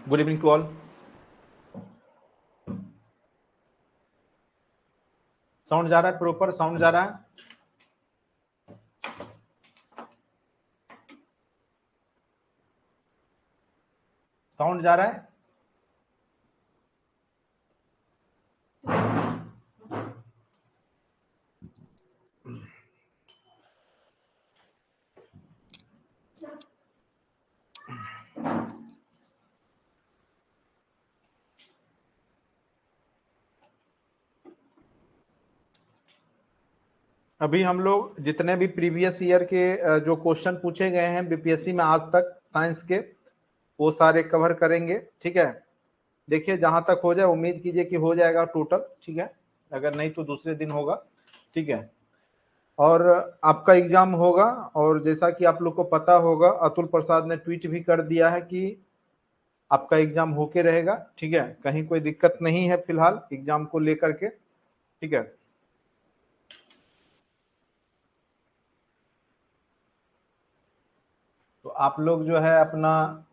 Good evening to all. Sound जा रहा है? प्रॉपर साउंड जा रहा है? साउंड जा रहा है? अभी हम लोग जितने भी प्रीवियस ईयर के जो क्वेश्चन पूछे गए हैं बीपीएससी में आज तक साइंस के, वो सारे कवर करेंगे। ठीक है, देखिए जहां तक हो जाए, उम्मीद कीजिए कि हो जाएगा टोटल। ठीक है, अगर नहीं तो दूसरे दिन होगा। ठीक है, और आपका एग्जाम होगा, और जैसा कि आप लोग को पता होगा, अतुल प्रसाद ने ट्वीट भी कर दिया है कि आपका एग्जाम होके रहेगा। ठीक है, कहीं कोई दिक्कत नहीं है फिलहाल एग्जाम को लेकर के। ठीक है, तो आप लोग जो है अपना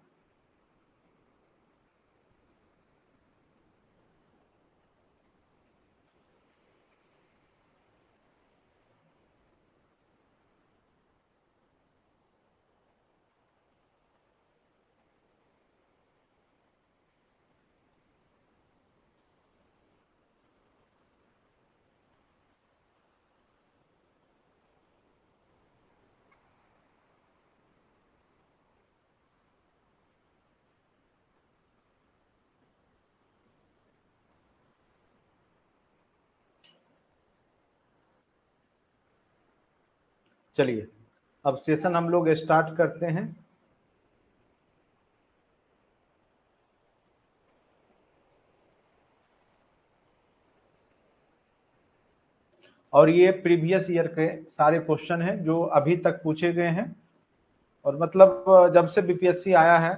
चलिए अब सेशन हम लोग स्टार्ट करते हैं। और ये प्रीवियस ईयर के सारे क्वेश्चन हैं जो अभी तक पूछे गए हैं, और मतलब जब से बीपीएससी आया है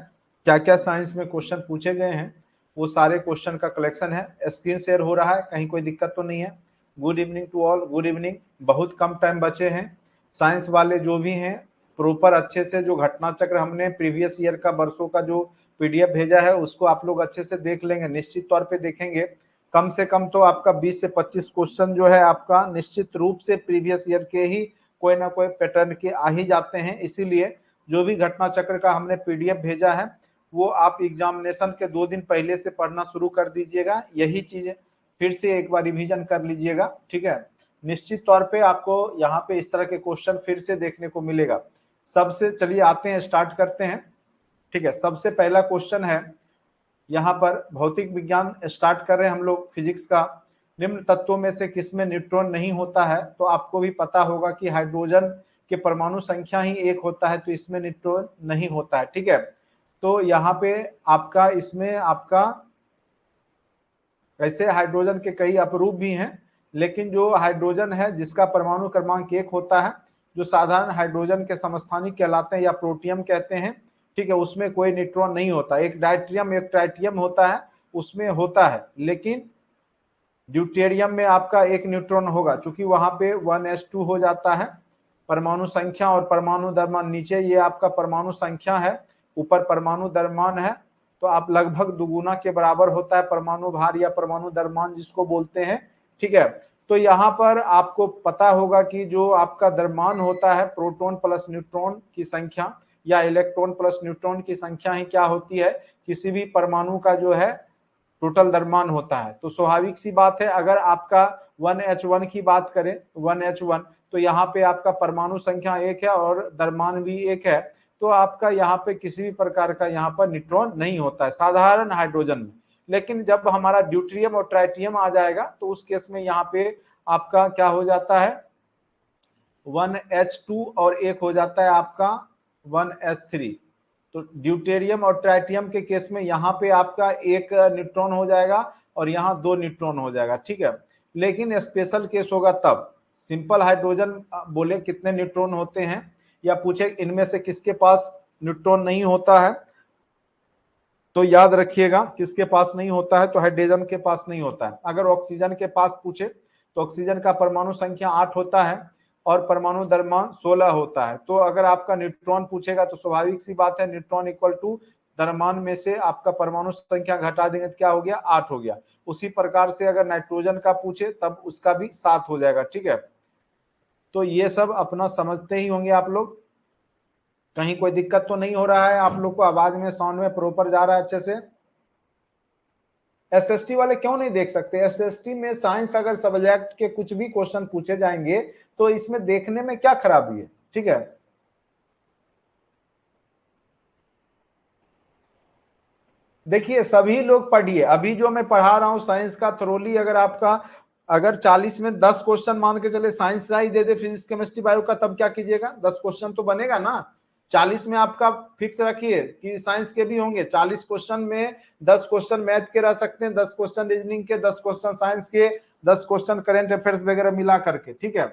क्या क्या साइंस में क्वेश्चन पूछे गए हैं, वो सारे क्वेश्चन का कलेक्शन है। स्क्रीन शेयर हो रहा है, कहीं कोई दिक्कत तो नहीं है? Good evening to all, good evening. बहुत कम टाइम बचे हैं। साइंस वाले जो भी हैं प्रॉपर अच्छे से जो घटना चक्र हमने प्रीवियस ईयर का वर्षों का जो पीडीएफ भेजा है उसको आप लोग अच्छे से देख लेंगे, निश्चित तौर पे देखेंगे। कम से कम तो आपका 20 से 25 क्वेश्चन जो है आपका निश्चित रूप से प्रीवियस ईयर के ही कोई ना कोई पैटर्न के आ ही जाते हैं। इसीलिए जो भी घटना चक्र का हमने पीडीएफ भेजा है वो आप एग्जामिनेशन के 2 दिन पहले से पढ़ना शुरू कर दीजिएगा। यही चीज फिर से एक बार रिवीजन कर लीजिएगा। ठीक है, निश्चित तौर पे आपको यहाँ पे इस तरह के क्वेश्चन फिर से देखने को मिलेगा। सबसे चलिए आते हैं, स्टार्ट करते हैं। ठीक है, सबसे पहला क्वेश्चन है यहाँ पर भौतिक विज्ञान स्टार्ट कर रहे हैं हम लोग, फिजिक्स का। निम्न तत्वों में से किसमें न्यूट्रॉन नहीं होता है? तो आपको भी पता होगा कि हाइड्रोजन के परमाणु संख्या ही 1 होता है, तो इसमें न्यूट्रॉन नहीं होता है। ठीक है, तो यहाँ पे आपका इसमें आपका वैसे हाइड्रोजन के कई अपरूप भी हैं, लेकिन जो हाइड्रोजन है जिसका परमाणु क्रमांक 1 होता है, जो साधारण हाइड्रोजन के समस्थानिक कहलाते हैं या प्रोटियम कहते हैं। ठीक है, उसमें कोई न्यूट्रॉन नहीं होता। एक डायट्रियम एक ट्राइटियम होता है, उसमें होता है, लेकिन ड्यूटेरियम में आपका एक न्यूट्रॉन होगा, चूंकि वहां पे 1s2 हो जाता है परमाणु संख्या और परमाणु द्रव्यमान। नीचे ये आपका परमाणु संख्या है, ऊपर परमाणु द्रव्यमान है, तो आप लगभग दुगुना के बराबर होता है परमाणु भार या परमाणु द्रव्यमान जिसको बोलते हैं। ठीक है, तो यहाँ पर आपको पता होगा कि जो आपका द्रव्यमान होता है, प्रोटॉन प्लस न्यूट्रॉन की संख्या या इलेक्ट्रॉन प्लस न्यूट्रॉन की संख्या ही क्या होती है, किसी भी परमाणु का जो है टोटल द्रव्यमान होता है। तो स्वाभाविक सी बात है, अगर आपका 1h1 की बात करें, 1h1, तो यहाँ पे आपका परमाणु संख्या 1 है और द्रव्यमान भी 1 है, तो आपका यहाँ पे किसी भी प्रकार का यहाँ पर न्यूट्रॉन नहीं होता है साधारण हाइड्रोजन में। लेकिन जब हमारा ड्यूटेरियम और ट्राइटियम आ जाएगा तो उस केस में यहाँ पे आपका क्या हो जाता है, 1h2 और एक हो जाता है आपका 1s3। तो ड्यूटेरियम और ट्राइटियम के केस में यहाँ पे आपका एक न्यूट्रॉन हो जाएगा और यहाँ 2 न्यूट्रॉन हो जाएगा। ठीक है, लेकिन स्पेशल केस होगा तब। सिंपल हाइड्रोजन बोले कितने न्यूट्रॉन होते हैं, या पूछे इनमें से किसके पास न्यूट्रॉन नहीं होता है, तो याद रखिएगा किसके पास नहीं होता है, तो हाइड्रोजन के पास नहीं होता है। अगर ऑक्सीजन के पास पूछे तो ऑक्सीजन का परमाणु संख्या 8 होता है और परमाणु द्रव्यमान 16 होता है। तो अगर आपका न्यूट्रॉन पूछेगा तो स्वाभाविक सी बात है न्यूट्रॉन इक्वल टू द्रव्यमान में से आपका परमाणु संख्या घटा देंगे तो क्या हो गया, 8 हो गया। उसी प्रकार से अगर नाइट्रोजन का पूछे तब उसका भी 7 हो जाएगा, ठीक है। तो ये सब अपना समझते ही होंगे आप लोग, कहीं कोई दिक्कत तो नहीं हो रहा है आप लोग को, आवाज में साउंड में प्रॉपर जा रहा है अच्छे से। एसएसटी वाले क्यों नहीं देख सकते, एसएसटी में साइंस अगर सब्जेक्ट के कुछ भी क्वेश्चन पूछे जाएंगे तो इसमें देखने में क्या खराबी है, ठीक है। देखिए सभी लोग पढ़िए, अभी जो मैं पढ़ा रहा हूं साइंस का थ्रोली, अगर आपका अगर 40 में 10 क्वेश्चन मान के चले साइंस का ही दे दे, फिजिक्स केमिस्ट्री बायो का, तब क्या कीजिएगा, 10 क्वेश्चन तो बनेगा ना। 40 में आपका फिक्स रखिए कि साइंस के भी होंगे, 40 क्वेश्चन में 10 क्वेश्चन मैथ के रह सकते हैं, 10 क्वेश्चन रीजनिंग के, 10 क्वेश्चन साइंस के, 10 क्वेश्चन करेंट अफेयर्स वगैरह मिला करके, ठीक है।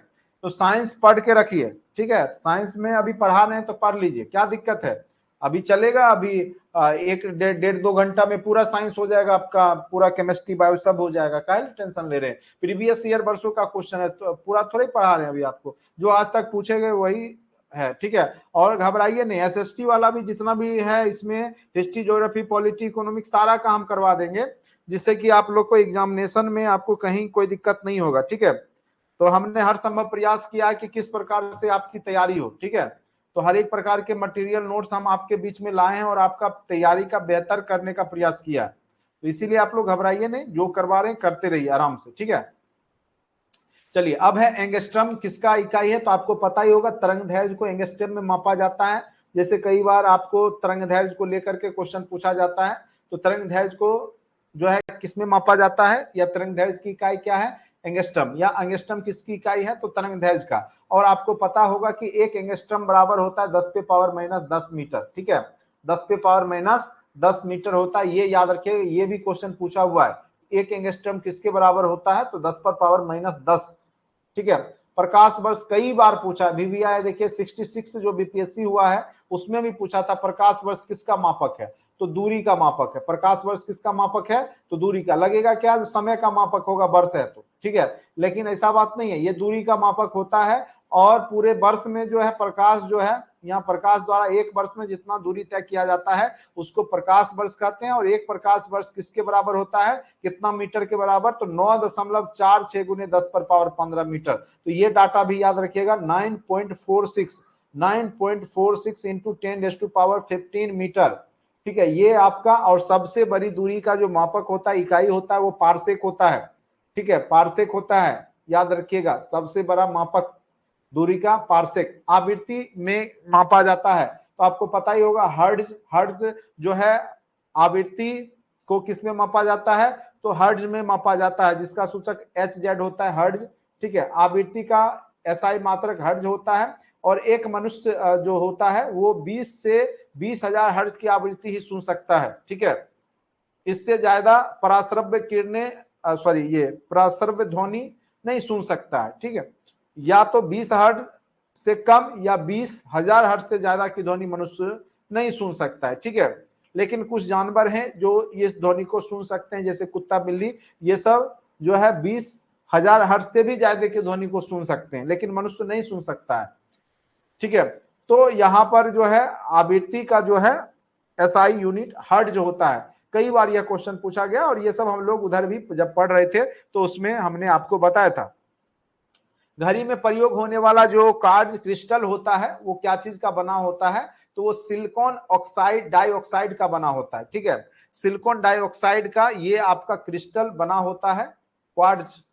तो साइंस पढ़ के रखिए, ठीक है। साइंस में अभी पढ़ा रहे हैं तो पढ़ लीजिए, क्या दिक्कत है, अभी चलेगा। अभी एक डेढ़ 2 घंटा में पूरा साइंस हो जाएगा आपका, पूरा केमिस्ट्री बायो सब हो जाएगा, काहे टेंशन ले रहे हैं। प्रीवियस ईयर वर्षों का क्वेश्चन है, तो पूरा थोड़ी पढ़ा रहे हैं अभी आपको, जो आज तक पूछे गए वही है, ठीक है। और घबराइए नहीं, एसएसटी वाला भी जितना भी है इसमें हिस्ट्री, ज्योग्राफी, पॉलिटी, इकोनॉमिक्स सारा का हम करवा देंगे, जिससे कि आप लोग को एग्जामिनेशन में आपको कहीं कोई दिक्कत नहीं होगा, ठीक है। तो हमने हर संभव प्रयास किया कि किस प्रकार से आपकी तैयारी हो, ठीक है। तो हर एक प्रकार के मटेरियल नोट्स हम आपके बीच में लाए हैं और आपका तैयारी का बेहतर करने का प्रयास किया है। तो इसीलिए आप लोग घबराइए नहीं, जो करवा रहे हैं करते रहिए आराम से, ठीक है। चलिए अब है एंगस्ट्रम, किसका इकाई है, तो आपको पता ही होगा तरंग दैर्घ्य को एंगस्ट्रम में मापा जाता है। जैसे कई बार आपको तरंग दैर्घ्य को लेकर के क्वेश्चन पूछा जाता है, तो तरंग दैर्घ्य को जो है किसमें मापा जाता है, या तरंग दैर्घ्य की इकाई क्या है, एंगस्ट्रम, या एंगस्ट्रम किसकी इकाई है, तो तरंग दैर्घ्य का। और आपको पता होगा कि एक एंगस्ट्रम बराबर होता है 10 पे पावर माइनस 10 मीटर, ठीक है। 10 पे पावर माइनस 10 मीटर होता है, ये याद रखिए, ये भी क्वेश्चन पूछा हुआ है। एक एंगस्ट्रम किसके बराबर होता है, तो 10 पर पावर माइनस 10, ठीक है। प्रकाश वर्ष कई बार पूछा, अभी भी आया, देखिए 66 जो बीपीएससी हुआ है उसमें भी पूछा था, प्रकाश वर्ष किसका मापक है, तो दूरी का मापक है। प्रकाश वर्ष किसका मापक है, तो दूरी का। लगेगा क्या, समय का मापक होगा, वर्ष है तो, ठीक है। लेकिन ऐसा बात नहीं है, ये दूरी का मापक होता है। और पूरे वर्ष में जो है प्रकाश जो है, यहाँ प्रकाश द्वारा एक वर्ष में जितना दूरी तय किया जाता है उसको प्रकाश वर्ष कहते हैं। और एक प्रकाश वर्ष किसके बराबर होता है, कितना मीटर के बराबर, तो 9.46 गुने 10 पर पावर 15 मीटर। तो ये डाटा भी याद रखिएगा, 9.46 इंटू 10⁻15 मीटर, ठीक है। ये आपका, और सबसे बड़ी दूरी का जो मापक होता है, इकाई होता है, वो पारसेक होता है, ठीक है। पारसेक होता है, याद रखिएगा, सबसे बड़ा मापक दूरी का पारसेक आवृत्ति में मापा जाता है। तो आपको पता ही होगा हर्ट्ज, हर्ट्ज जो है आवृत्ति को किसमें मापा जाता है, तो हर्ट्ज में मापा जाता है, जिसका सूचक एच जेड होता है, हर्ट्ज, ठीक है। आवृत्ति का एसआई मात्रक हर्ट्ज होता है। और एक मनुष्य जो होता है वो 20 से 20,000 हर्ट्ज की आवृत्ति ही सुन सकता है, ठीक है। इससे ज्यादा पराश्रव्य किरणें, सॉरी, ये पराश्रव्य ध्वनि नहीं सुन सकता है, ठीक है। या तो 20 हर्ट्ज से कम या 20,000 हर्ट्ज से ज्यादा की ध्वनि मनुष्य नहीं सुन सकता है, ठीक है। लेकिन कुछ जानवर हैं जो इस ध्वनि को सुन सकते हैं, जैसे कुत्ता, बिल्ली, ये सब जो है 20,000 हर्ट्ज से भी ज्यादा की ध्वनि को सुन सकते हैं, लेकिन मनुष्य नहीं सुन सकता है, ठीक है। तो यहाँ पर जो है आवृत्ति का जो है एसआई यूनिट हर्ट्ज होता है। कई बार यह क्वेश्चन पूछा गया, और ये सब हम लोग उधर भी जब पढ़ रहे थे तो उसमें हमने आपको बताया था। घड़ी में प्रयोग होने वाला जो कार्ड क्रिस्टल होता है वो क्या चीज का बना होता है, तो वो सिलिकॉन ऑक्साइड डाइऑक्साइड का बना होता है, ठीक है। सिलिकॉन डाइऑक्साइड का ये आपका क्रिस्टल बना होता है, क्वार्ट्ज।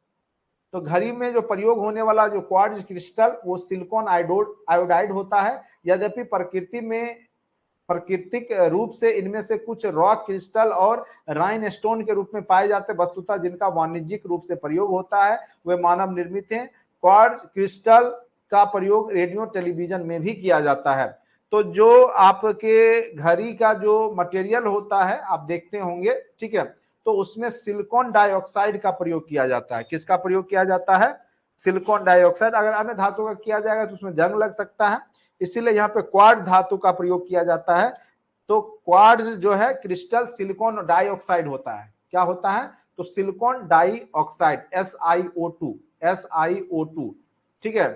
तो घड़ी में जो प्रयोग होने वाला जो क्वार्ट्ज क्रिस्टल वो सिलिकॉन आयोडाइड होता है। यद्यपि प्रकृति में प्राकृतिक रूप से इनमें से कुछ रॉक क्रिस्टल और राइन स्टोन के रूप में पाए जाते हैं, वस्तुतः जिनका वाणिज्यिक रूप से प्रयोग होता है वे मानव निर्मित हैं। क्वार्ट्ज क्रिस्टल का प्रयोग रेडियो टेलीविजन में भी किया जाता है। तो जो आपके घड़ी का जो मटेरियल होता है आप देखते होंगे, ठीक है, तो उसमें सिलिकॉन डाइऑक्साइड का प्रयोग किया जाता है। किसका प्रयोग किया जाता है, सिलिकॉन डाइऑक्साइड। अगर अन्य धातु का किया जाएगा तो उसमें जंग लग सकता है, इसीलिए यहाँ पे क्वार्ट्ज धातु का प्रयोग किया जाता है। तो क्वार्ट्ज जो है क्रिस्टल सिलिकॉन डाइऑक्साइड होता है, क्या होता है, तो सिलिकॉन डाइऑक्साइड, SiO2, ठीक है।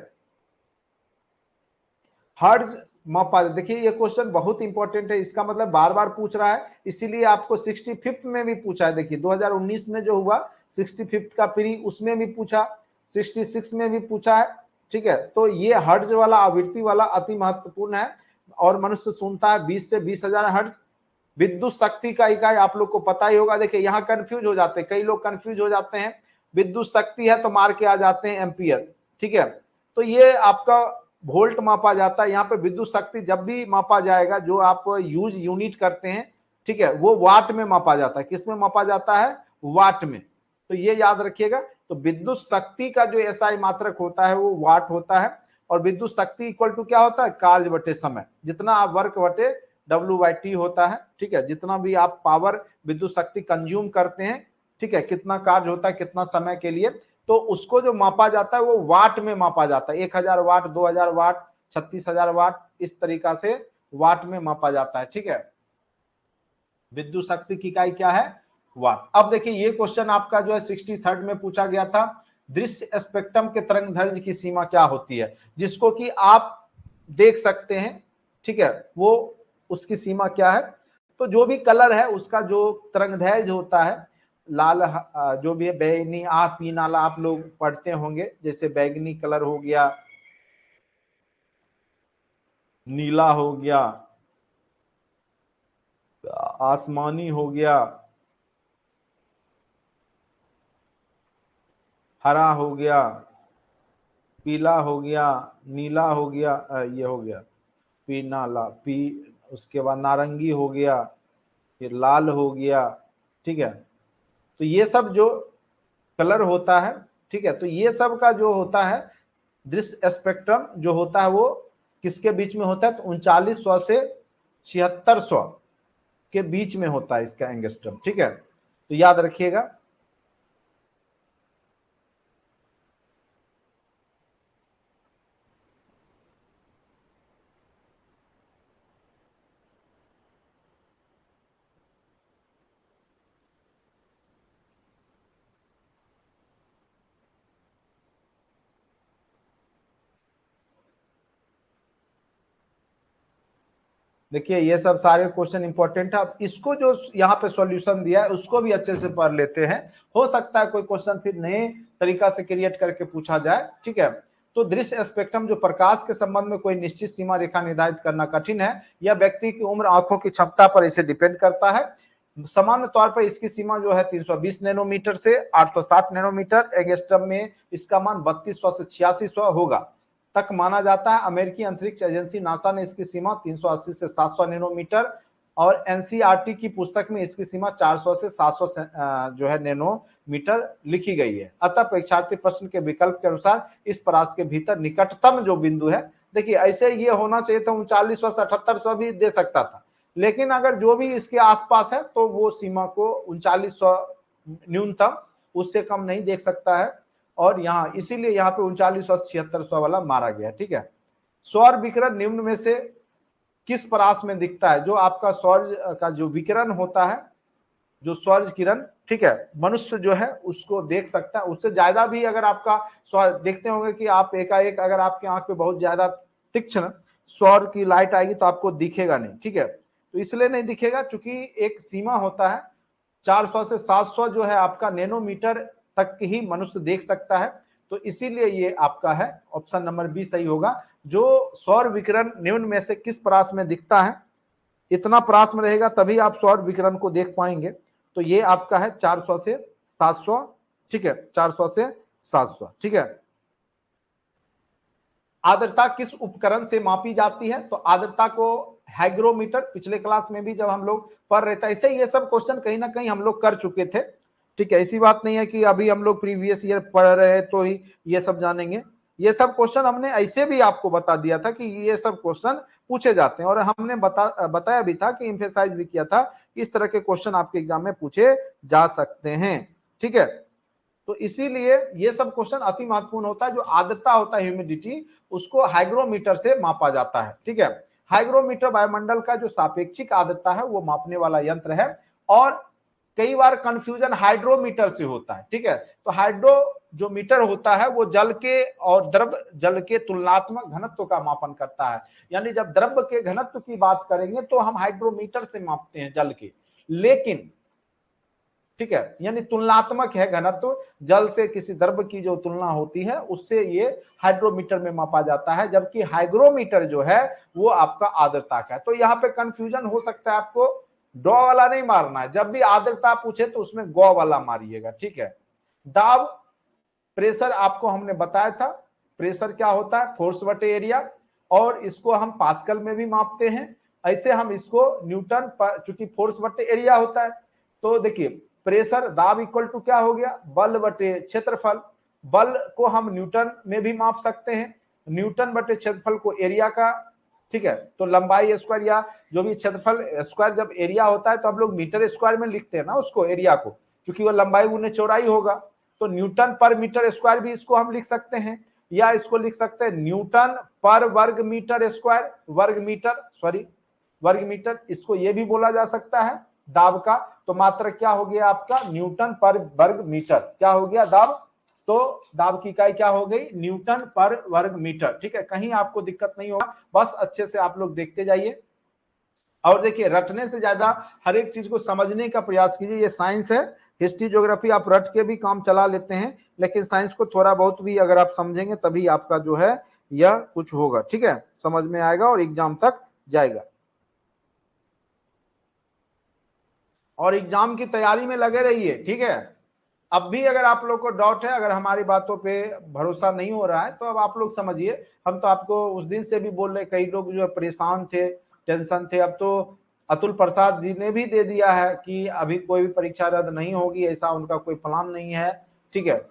हर्ट्ज मापा, देखिए ये क्वेश्चन बहुत इंपॉर्टेंट है, इसका मतलब बार बार पूछ रहा है, इसीलिए आपको 65th में भी पूछा है। देखिए 2019 में जो हुआ 65th का प्री, उसमें भी पूछा, 66 में भी पूछा है, ठीक है। तो ये हर्ट्ज वाला, आवृत्ति वाला अति महत्वपूर्ण है, और मनुष्य सुनता है 20 से 20,000 हर्ट्ज। विद्युत शक्ति का इकाई आप लोग को पता ही होगा। देखिए यहाँ कंफ्यूज हो जाते हैं, कई लोग कंफ्यूज हो जाते हैं, विद्युत शक्ति है तो मार के आ जाते हैं एम्पियर, ठीक है। तो ये आपका वोल्ट मापा जाता है, यहाँ पे विद्युत शक्ति जब भी मापा जाएगा, जो आप यूज यूनिट करते हैं, ठीक है, वो वाट में मापा जाता है। किस में मापा जाता है? वाट में। तो ये याद रखिएगा। तो विद्युत शक्ति का जो एसआई मात्रक होता है वो वाट होता है, और विद्युत शक्ति इक्वल टू क्या होता है? कार्य बटे समय, जितना आप वर्क बटे W/T होता है, ठीक है। जितना भी आप पावर विद्युत शक्ति कंज्यूम करते हैं, ठीक है, कितना कार्य होता है कितना समय के लिए, तो उसको जो मापा जाता है वो वाट में मापा जाता है। 1000 वाट, 2000 वाट, 36,000 वाट, इस तरीका से वाट में मापा जाता है, ठीक है। विद्युत शक्ति की इकाई क्या है? वाट। अब देखिए ये क्वेश्चन आपका जो है 63rd में पूछा गया था, दृश्य स्पेक्ट्रम के तरंग दैर्ध्य की सीमा क्या होती है, जिसको कि आप देख सकते हैं, ठीक है, वो उसकी सीमा क्या है। तो जो भी कलर है उसका जो तरंग दैर्ध्य होता है, लाल जो भी है, बैंगनी, पीला आप लोग पढ़ते होंगे, जैसे बैंगनी कलर हो गया, नीला हो गया, आसमानी हो गया, हरा हो गया, पीला हो गया, नीला हो गया, ये हो गया पीनाला, उसके बाद नारंगी हो गया, फिर लाल हो गया, ठीक है। तो ये सब जो कलर होता है, ठीक है, तो ये सब का जो होता है दृश्य स्पेक्ट्रम जो होता है वो किसके बीच में होता है? तो 3900 से 7600 के बीच में होता है इसका एंगस्ट्रम, ठीक है। तो याद रखिएगा। देखिए ये सब सारे क्वेश्चन इंपॉर्टेंट है। अब इसको जो यहाँ पे सॉल्यूशन दिया है उसको भी अच्छे से पढ़ लेते हैं, हो सकता है कोई क्वेश्चन फिर नए तरीका से क्रिएट करके पूछा जाए, ठीक है। तो दृश्य स्पेक्ट्रम जो प्रकाश के संबंध में कोई निश्चित सीमा रेखा निर्धारित करना कठिन है, यह व्यक्ति की उम्र, आंखों की क्षमता पर इसे डिपेंड करता है। सामान्य तौर पर इसकी सीमा जो है 320 नैनोमीटर से 860 नैनोमीटर, एंगस्ट्रम में इसका मान 3200 से 8600 होगा तक माना जाता है। अमेरिकी अंतरिक्ष एजेंसी नासा ने इसकी सीमा 380 से 700 नैनोमीटर, और एनसीईआरटी की पुस्तक में इसकी सीमा 400 से 700 जो है नैनोमीटर लिखी गई है। अतः परीक्षार्थी प्रश्न के विकल्प के अनुसार इस परास के भीतर निकटतम जो बिंदु है, देखिए ऐसे ये होना चाहिए था 3900 से 7800 भी दे सकता था, लेकिन अगर जो भी इसके आसपास है तो वो सीमा को 3900 न्यूनतम, उससे कम नहीं देख सकता है, और यहाँ इसीलिए यहाँ पे 3900 7600 वाला मारा गया, ठीक है। सौर विकिरण निम्न में से किस परास में दिखता है? जो आपका सौर का जो विकिरण होता है, जो सौर किरण, ठीक है, मनुष्य जो है उसको देख सकता है। उससे ज्यादा भी अगर आपका सौर देखते होंगे कि आप एकाएक अगर आपके आंख पे बहुत ज्यादा तीक्ष्ण सौर की लाइट आएगी तो आपको दिखेगा नहीं, ठीक है। तो इसलिए नहीं दिखेगा चूंकि एक सीमा होता है, 400 से 700 जो है आपका नैनोमीटर तक ही मनुष्य देख सकता है। तो इसीलिए ये आपका है ऑप्शन नंबर बी सही होगा। जो सौर विकिरण निम्न में से किस परास में दिखता है, इतना परास में रहेगा तभी आप सौर विकिरण को देख पाएंगे। तो ये आपका है 400 से 700, ठीक है, 400 से 700, ठीक है। आर्द्रता किस उपकरण से मापी जाती है? तो आर्द्रता को हाइग्रोमीटर, पिछले क्लास में भी जब हम लोग पढ़ रहे थे, ऐसे ये सब क्वेश्चन कहीं ना कहीं हम लोग कर चुके थे, ठीक है। ऐसी बात नहीं है कि अभी हम लोग प्रीवियस ईयर पढ़ रहे हैं तो ही ये सब जानेंगे। ये सब क्वेश्चन हमने ऐसे भी आपको बता दिया था कि ये सब क्वेश्चन पूछे जाते हैं, और हमने बताया भी था कि एम्फेसाइज भी किया था कि इस तरह के क्वेश्चन आपके एग्जाम में पूछे जा सकते हैं, ठीक है। तो इसीलिए ये सब क्वेश्चन अति महत्वपूर्ण होता है। जो आर्द्रता होता है, ह्यूमिडिटी, उसको हाइग्रोमीटर से मापा जाता है, ठीक है। हाइग्रोमीटर वायुमंडल का जो सापेक्षिक आर्द्रता है वो मापने वाला यंत्र है, और कई बार कंफ्यूजन हाइड्रोमीटर से होता है, ठीक है। तो हाइड्रो जो मीटर होता है वो जल के और द्रव जल के तुलनात्मक घनत्व का मापन करता है, यानी जब द्रव के घनत्व की बात करेंगे तो हम हाइड्रोमीटर से मापते हैं जल के, लेकिन ठीक है, यानी तुलनात्मक है घनत्व, जल से किसी द्रव की जो तुलना होती है उससे ये हाइड्रोमीटर में मापा जाता है, जबकि हाइग्रोमीटर जो है वो आपका आर्द्रता का है। तो यहाँ पे कंफ्यूजन हो सकता है, आपको डॉ वाला नहीं मारना है, जब भी आर्द्रता पूछे तो उसमें गौ वाला मारिएगा, ठीक है। दाब, प्रेशर आपको हमने बताया था, प्रेशर क्या होता है, फोर्स बटे एरिया, और इसको हम पास्कल में भी मापते हैं। ऐसे हम इसको न्यूटन पर, चूंकि फोर्स बटे एरिया होता है, तो देखिए प्रेशर दाब इक्वल टू क्या हो गया, बल बटे क्षेत्रफल। बल को हम न्यूटन में भी माप सकते हैं, न्यूटन बटे क्षेत्रफल को एरिया का, ठीक है। तो लंबाई स्क्वायर या जो भी क्षेत्रफल स्क्वायर जब एरिया होता है तो हम लोग मीटर स्क्वायर में लिखते हैं ना उसको, एरिया को, क्योंकि वो लंबाई गुने चौड़ाई होगा। तो न्यूटन पर मीटर स्क्वायर भी इसको हम लिख सकते हैं, या इसको लिख सकते हैं न्यूटन पर वर्ग मीटर स्क्वायर, वर्ग मीटर, सॉरी वर्ग मीटर, इसको ये भी बोला जा सकता है दाब का। तो मात्रक क्या हो गया आपका, न्यूटन पर वर्ग मीटर, क्या हो गया दाब, तो दाब की इकाई क्या हो गई, न्यूटन पर वर्ग मीटर, ठीक है। कहीं आपको दिक्कत नहीं होगा, बस अच्छे से आप लोग देखते जाइए। और देखिए रटने से ज्यादा हर एक चीज को समझने का प्रयास कीजिए, ये साइंस है। हिस्ट्री ज्योग्राफी आप रट के भी काम चला लेते हैं, लेकिन साइंस को थोड़ा बहुत भी अगर आप समझेंगे तभी आपका जो है यह कुछ होगा, ठीक है, समझ में आएगा और एग्जाम तक जाएगा। और एग्जाम की तैयारी में लगे रहिए, ठीक है। अब भी अगर आप लोग को डाउट है, अगर हमारी बातों पे भरोसा नहीं हो रहा है, तो अब आप लोग समझिए, हम तो आपको उस दिन से भी बोल रहे, कई लोग जो परेशान थे, टेंशन थे, अब तो अतुल प्रसाद जी ने भी दे दिया है कि अभी कोई भी परीक्षा रद्द नहीं होगी, ऐसा उनका कोई प्लान नहीं है, ठीक है।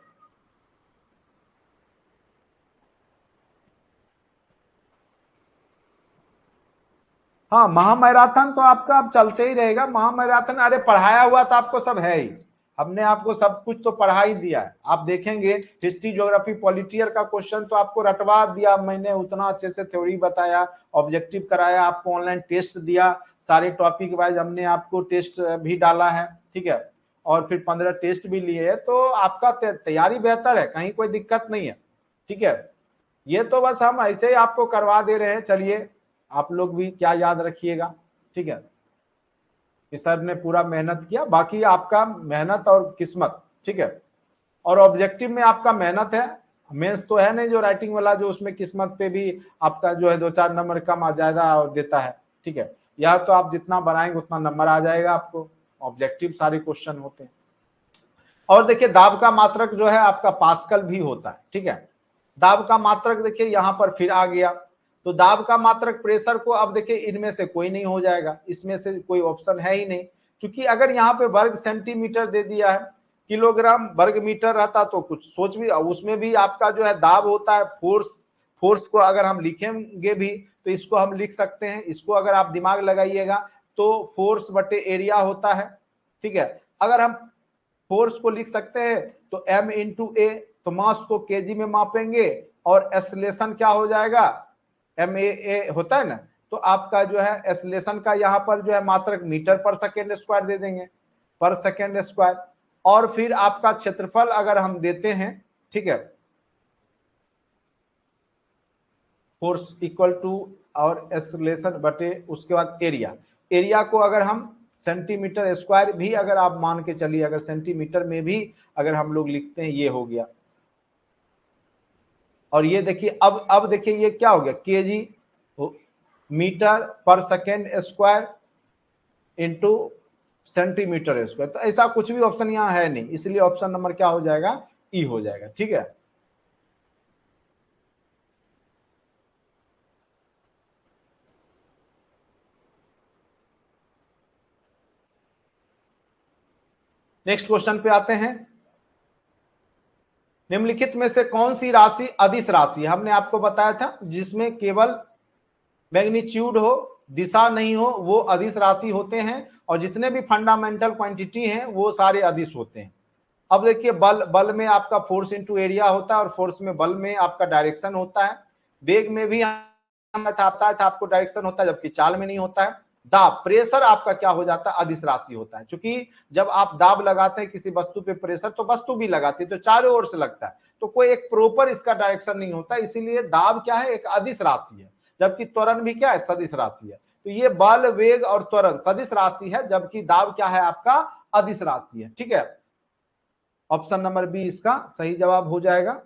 हाँ, महामैराथन तो आपका अब चलते ही रहेगा, महामैराथन, अरे पढ़ाया हुआ तो आपको सब है ही, हमने आपको सब कुछ तो पढ़ा ही दिया है। आप देखेंगे हिस्ट्री ज्योग्राफी पॉलिटियर का क्वेश्चन तो आपको रटवा दिया मैंने, उतना अच्छे से थ्योरी बताया, ऑब्जेक्टिव कराया, आपको ऑनलाइन टेस्ट दिया, सारे टॉपिक वाइज हमने आपको टेस्ट भी डाला है, ठीक है। और फिर 15 टेस्ट भी लिए है, तो आपका तैयारी बेहतर है, कहीं कोई दिक्कत नहीं है, ठीक है। ये तो बस हम ऐसे ही आपको करवा दे रहे हैं, चलिए आप लोग भी क्या याद रखिएगा, ठीक है, कि सर ने पूरा मेहनत किया, बाकी आपका मेहनत और किस्मत, ठीक है। और ऑब्जेक्टिव में आपका मेहनत है, मेंस तो है नहीं जो राइटिंग वाला, जो उसमें किस्मत पे भी आपका जो है 2-4 नंबर कम आ ज्यादा और देता है, ठीक है। यह तो आप जितना बनाएंगे उतना नंबर आ जाएगा आपको, ऑब्जेक्टिव सारे क्वेश्चन होते हैं। और देखिए दाब का मात्रक जो है आपका पास्कल भी होता है, ठीक है। दाब का मात्रक देखिए यहाँ पर फिर आ गया, तो दाब का मात्रक प्रेशर को, अब देखिए इनमें से कोई नहीं हो जाएगा, इसमें से कोई ऑप्शन है ही नहीं, क्योंकि अगर यहाँ पे वर्ग सेंटीमीटर दे दिया है, किलोग्राम वर्ग मीटर रहता तो कुछ सोच भी, उसमें भी आपका जो है दाब होता है फोर्स, फोर्स को अगर हम लिखेंगे भी तो इसको हम लिख सकते हैं, इसको अगर आप दिमाग लगाइएगा तो फोर्स बटे एरिया होता है, ठीक है। अगर हम फोर्स को लिख सकते हैं तो m इंटू ए, तो मास को केजी में मापेंगे, और एस्लेशन क्या हो जाएगा, एम ए होता है ना, तो आपका जो है एस्लेशन का यहाँ पर जो है मात्रक मीटर पर सेकेंड स्क्वायर दे देंगे, पर सेकेंड स्क्वायर। और फिर आपका क्षेत्रफल अगर हम देते हैं, ठीक है, फोर्स इक्वल टू और एस्लेशन बटे उसके बाद एरिया, एरिया को अगर हम सेंटीमीटर स्क्वायर भी अगर आप मान के चलिए, अगर सेंटीमीटर में भी अगर हम लोग लिखते हैं, ये हो गया। और ये देखिए अब देखिए ये क्या हो गया, केजी मीटर पर second square into centimetre square, तो ऐसा कुछ भी ऑप्शन यहाँ है नहीं, इसलिए ऑप्शन नंबर क्या हो जाएगा, ई हो जाएगा, ठीक है। नेक्स्ट क्वेश्चन पे आते हैं। निम्नलिखित में से कौन सी राशि अदिश राशि, हमने आपको बताया था जिसमें केवल मैग्नीट्यूड हो, दिशा नहीं हो, वो अदिश राशि होते हैं, और जितने भी फंडामेंटल क्वांटिटी हैं वो सारे अदिश होते हैं। अब देखिए बल में आपका फोर्स इंटू एरिया होता है, और फोर्स में बल में आपका डायरेक्शन होता है, वेग में भी आता है तो आपको डायरेक्शन होता है, जबकि चाल में नहीं होता है। दाब, प्रेशर आपका क्या हो जाता है, अदिश राशि होता है। क्योंकि जब आप दाब लगाते हैं किसी वस्तु पे प्रेशर, तो वस्तु भी लगाती है, तो चारों ओर से लगता है, तो कोई एक प्रॉपर इसका डायरेक्शन नहीं होता, इसीलिए दाब क्या है, एक अदिश राशि है, जबकि त्वरण भी क्या है, सदिश राशि है। तो ये बल, वेग और त्वरण सदिश राशि है, जबकि दाब क्या है आपका, अदिश राशि है। ठीक है, ऑप्शन नंबर बी इसका सही जवाब हो जाएगा।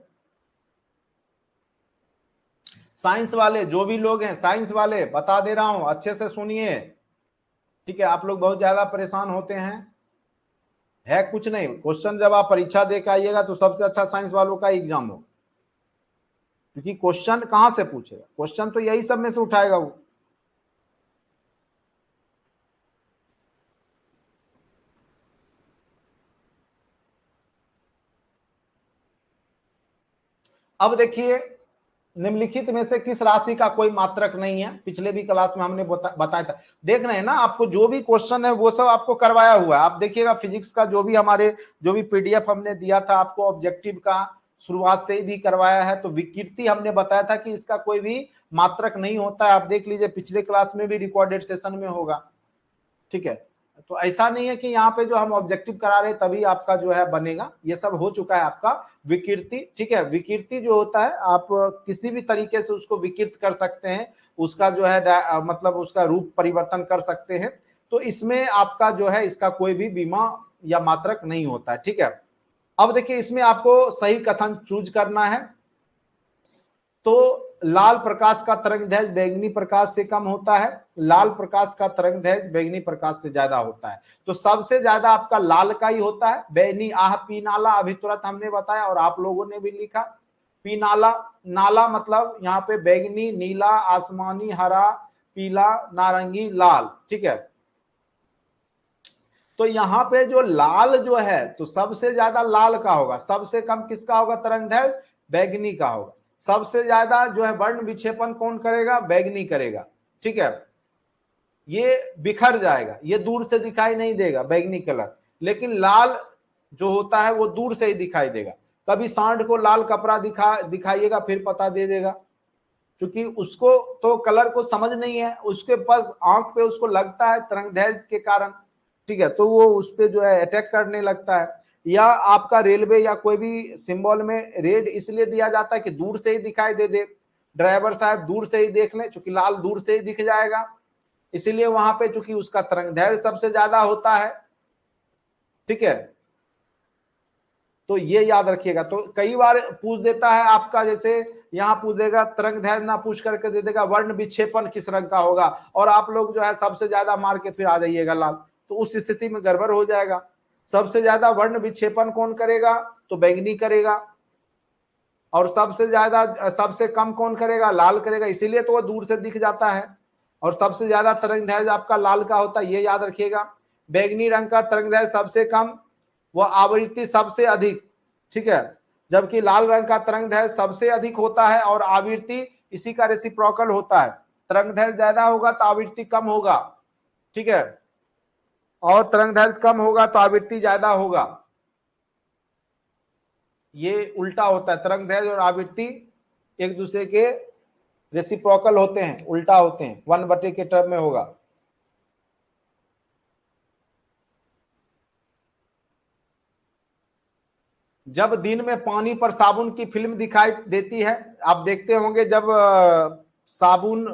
साइंस वाले जो भी लोग हैं, साइंस वाले बता दे रहा हूं, अच्छे से सुनिए। ठीक है, आप लोग बहुत ज्यादा परेशान होते हैं, है कुछ नहीं, क्वेश्चन जब आप परीक्षा दे के आइएगा तो सबसे अच्छा साइंस वालों का एग्जाम हो, क्योंकि क्वेश्चन कहां से पूछेगा, क्वेश्चन तो यही सब में से उठाएगा वो। अब देखिए, निम्नलिखित में से किस राशि का कोई मात्रक नहीं है, पिछले भी क्लास में हमने बताया था। देख रहे हैं ना, आपको जो भी क्वेश्चन है वो सब आपको करवाया हुआ है। आप देखिएगा फिजिक्स का जो भी हमारे जो भी पीडीएफ हमने दिया था आपको, ऑब्जेक्टिव का शुरुआत से ही भी करवाया है। तो विकृति हमने बताया था कि इसका कोई भी मात्रक नहीं होता है, आप देख लीजिए पिछले क्लास में भी रिकॉर्डेड सेशन में होगा। ठीक है, तो ऐसा नहीं है कि यहाँ पे जो हम ऑब्जेक्टिव करा रहे हैं तभी आपका जो है बनेगा, ये सब हो चुका है आपका विकृति। ठीक है, विकृति जो होता है आप किसी भी तरीके से उसको विकृत कर सकते हैं, उसका जो है मतलब उसका रूप परिवर्तन कर सकते हैं। तो इसमें आपका जो है इसका कोई भी बीमा या मात्रक नहीं होता है। ठीक है, अब देखिए इसमें आपको सही कथन चूज करना है। तो लाल प्रकाश का तरंग दैर्घ्य बैंगनी प्रकाश से कम होता है, लाल प्रकाश का तरंग दैर्घ्य बैंगनी प्रकाश से ज्यादा होता है। तो सबसे ज्यादा आपका लाल का ही होता है। बैंगनी आह पीनाला अभी तुरंत हमने बताया और आप लोगों ने भी लिखा। पीनाला, नाला मतलब यहाँ पे बैंगनी, नीला, आसमानी, हरा, पीला, नारंगी, लाल। ठीक है, तो यहाँ पे जो लाल जो है तो सबसे ज्यादा लाल का होगा, सबसे कम किसका होगा तरंग दैर्घ्य, बैंगनी का होगा। सबसे ज्यादा जो है वर्ण विक्षेपण कौन करेगा, बैंगनी करेगा। ठीक है, ये बिखर जाएगा, ये दूर से दिखाई नहीं देगा बैंगनी कलर, लेकिन लाल जो होता है वो दूर से ही दिखाई देगा। कभी सांड को लाल कपड़ा दिखाइएगा फिर पता दे देगा, क्योंकि उसको तो कलर को समझ नहीं है, उसके पास आंख पे उसको लगता है तरंग दैर्घ्य के कारण। ठीक है, तो वो उस पे जो है अटैक करने लगता है। या आपका रेलवे या कोई भी सिंबल में रेड इसलिए दिया जाता है कि दूर से ही दिखाई दे दे, ड्राइवर साहब दूर से ही देख लें, क्योंकि लाल दूर से ही दिख जाएगा, इसीलिए वहां पे चूंकि उसका तरंग दैर्घ्य सबसे ज्यादा होता है। ठीक है, तो ये याद रखिएगा। तो कई बार पूछ देता है आपका, जैसे यहाँ पूछ देगा तरंग दैर्घ्य ना पूछ करके दे देगा वर्ण विक्षेपण किस रंग का होगा, और आप लोग जो है सबसे ज्यादा मार के फिर आ जाइएगा लाल, तो उस स्थिति में गड़बड़ हो जाएगा। सबसे ज्यादा वर्ण विक्षेपण कौन करेगा, तो बैंगनी करेगा, और सबसे ज्यादा सबसे कम कौन करेगा, लाल करेगा, इसीलिए तो वो दूर से दिख जाता है। और सबसे ज्यादा तरंग दैर्घ्य आपका लाल का होता है, ये याद रखिएगा। बैंगनी रंग का तरंग दैर्घ्य सबसे कम, वह आवृत्ति सबसे अधिक। ठीक है, जबकि लाल रंग का तरंग दैर्घ्य सबसे अधिक होता है और आवृत्ति इसी का रेसिप्रोकल होता है। तरंग दैर्घ्य ज्यादा होगा तो आवृत्ति कम होगा। ठीक है, और तरंग दैर्घ्य कम होगा तो आवृत्ति ज्यादा होगा, ये उल्टा होता है। तरंग दैर्घ्य और आवृत्ति एक दूसरे के रेसिप्रोकल होते हैं, उल्टा होते हैं, 1/, के टर्म में होगा। जब दिन में पानी पर साबुन की फिल्म दिखाई देती है, आप देखते होंगे जब साबुन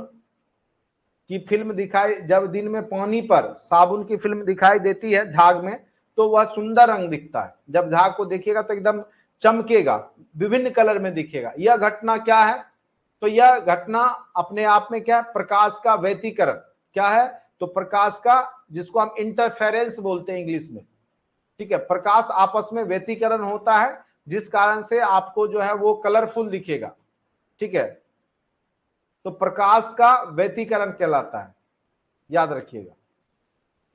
की फिल्म दिखाई, जब दिन में पानी पर साबुन की फिल्म दिखाई देती है झाग में, तो वह सुंदर रंग दिखता है। जब झाग को देखिएगा तो एकदम चमकेगा, विभिन्न कलर में दिखेगा। यह घटना क्या है, तो यह घटना अपने आप में क्या है, प्रकाश का व्यतिकरण। क्या है, तो प्रकाश का, जिसको हम इंटरफेरेंस बोलते हैं इंग्लिश में। ठीक है, प्रकाश आपस में व्यतिकरण होता है, जिस कारण से आपको जो है वो कलरफुल दिखेगा। ठीक है, तो प्रकाश का व्यतिकरण कहलाता है, याद रखिएगा,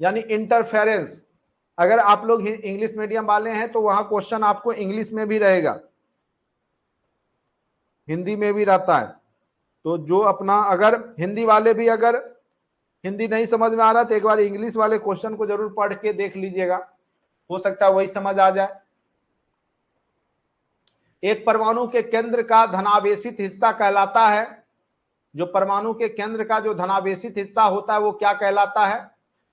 यानी इंटरफेरेंस। अगर आप लोग इंग्लिश मीडियम वाले हैं तो वहां क्वेश्चन आपको इंग्लिश में भी रहेगा, हिंदी में भी रहता है। तो जो अपना, अगर हिंदी वाले भी अगर हिंदी नहीं समझ में आ रहा तो एक बार इंग्लिश वाले क्वेश्चन को जरूर पढ़ के देख लीजिएगा, हो सकता है वही समझ आ जाए। एक परमाणु के केंद्र का धनावेशित हिस्सा कहलाता है, जो परमाणु के केंद्र का जो धनावेशित हिस्सा होता है वो क्या कहलाता है?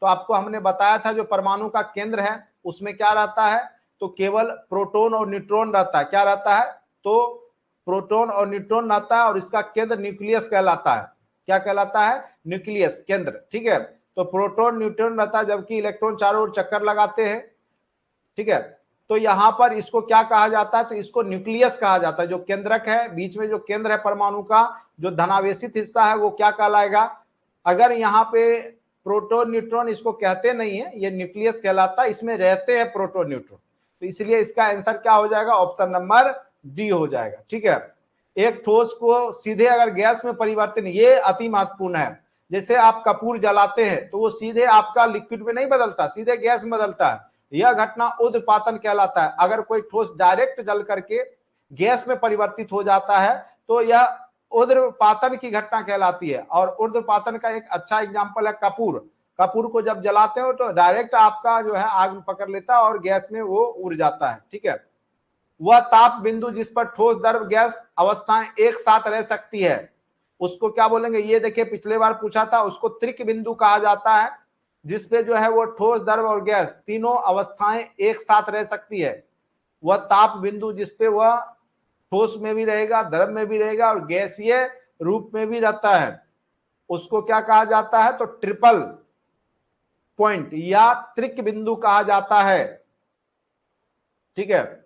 तो आपको हमने बताया था जो परमाणु का केंद्र है उसमें क्या रहता है, तो केवल प्रोटॉन और न्यूट्रॉन रहता है। क्या रहता है? तो प्रोटॉन और न्यूट्रॉन रहता है और इसका केंद्र न्यूक्लियस कहलाता है। क्या कहलाता है? न्यूक्लियस, केंद्र। ठीक है, तो प्रोटॉन न्यूट्रॉन रहता है, जबकि इलेक्ट्रॉन चारों ओर चक्कर लगाते हैं। ठीक है, तो यहां पर इसको क्या कहा जाता है? तो इसको न्यूक्लियस कहा जाता है। जो केंद्रक है, बीच में जो केंद्र है परमाणु का, जो धनावेशित हिस्सा है वो क्या कहलाएगा? अगर यहाँ पे प्रोटॉन न्यूट्रॉन इसको कहते नहीं है, ये न्यूक्लियस कहलाता है, इसमें रहते हैं प्रोटॉन न्यूट्रॉन। तो इसलिए इसका आंसर क्या हो जाएगा? ऑप्शन नंबर डी हो जाएगा। ठीक है, एक ठोस को सीधे अगर गैस में परिवर्तन, ये अति महत्वपूर्ण है। जैसे आप कपूर जलाते हैं तो वो सीधे आपका लिक्विड में नहीं बदलता, सीधे गैस में बदलता है। यह घटना ऊर्ध्वपातन कहलाता है। अगर कोई ठोस डायरेक्ट जल करके गैस में परिवर्तित हो जाता है तो यह ऊर्ध्वपातन की घटना कहलाती है। और ऊर्ध्वपातन का एक अच्छा एग्जांपल है कपूर। कपूर को जब जलाते हो तो डायरेक्ट आपका जो है आग में पकड़ लेता है और गैस में वो उड़ जाता है। ठीक है, वह ताप बिंदु जिस पर ठोस द्रव गैस अवस्थाएं एक साथ रह सकती है उसको क्या बोलेंगे? ये देखिए पिछले बार पूछा था, उसको त्रिक बिंदु कहा जाता है, जिसपे जो है वो ठोस द्रव और गैस तीनों अवस्थाएं एक साथ रह सकती है। वह ताप बिंदु जिसपे वह ठोस में भी रहेगा, द्रव में भी रहेगा और गैसीय रूप में भी रहता है, उसको क्या कहा जाता है? तो ट्रिपल पॉइंट या त्रिक बिंदु कहा जाता है। ठीक है,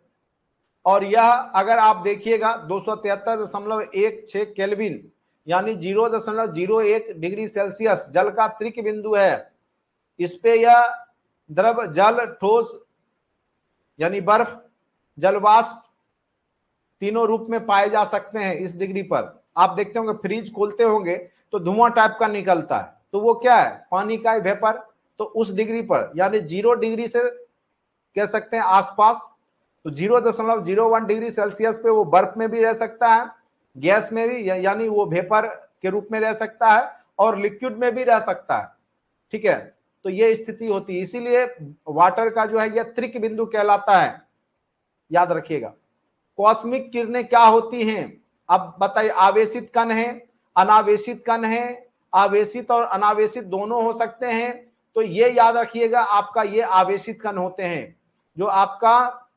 और यह अगर आप देखिएगा 273.16 केल्विन यानी 0.01 डिग्री सेल्सियस जल का त्रिक बिंदु है। इस पे यह द्रव, जल, ठोस यानी बर्फ, जलवाष्प तीनों रूप में पाए जा सकते हैं। इस डिग्री पर आप देखते होंगे फ्रिज खोलते होंगे तो धुआं टाइप का निकलता है, तो वो क्या है? पानी का वेपर। तो उस डिग्री पर यानी 0 डिग्री से कह सकते हैं आसपास, तो 0.01 डिग्री सेल्सियस पे वो बर्फ में भी रह सकता है, गैस में भी यानी वो वेपर के रूप में रह सकता है और लिक्विड में भी रह सकता है। ठीक है, तो ये स्थिति होती है, इसीलिए वाटर का जो है यह त्रिक बिंदु कहलाता है। याद रखिएगा। कॉस्मिक किरणें क्या होती हैं? अब बताइए, आवेशित कण है, अनावेशित कण है, आवेशित और अनावेशित दोनों हो सकते हैं। तो ये याद रखिएगा, आपका ये आवेशित कण होते हैं। जो आपका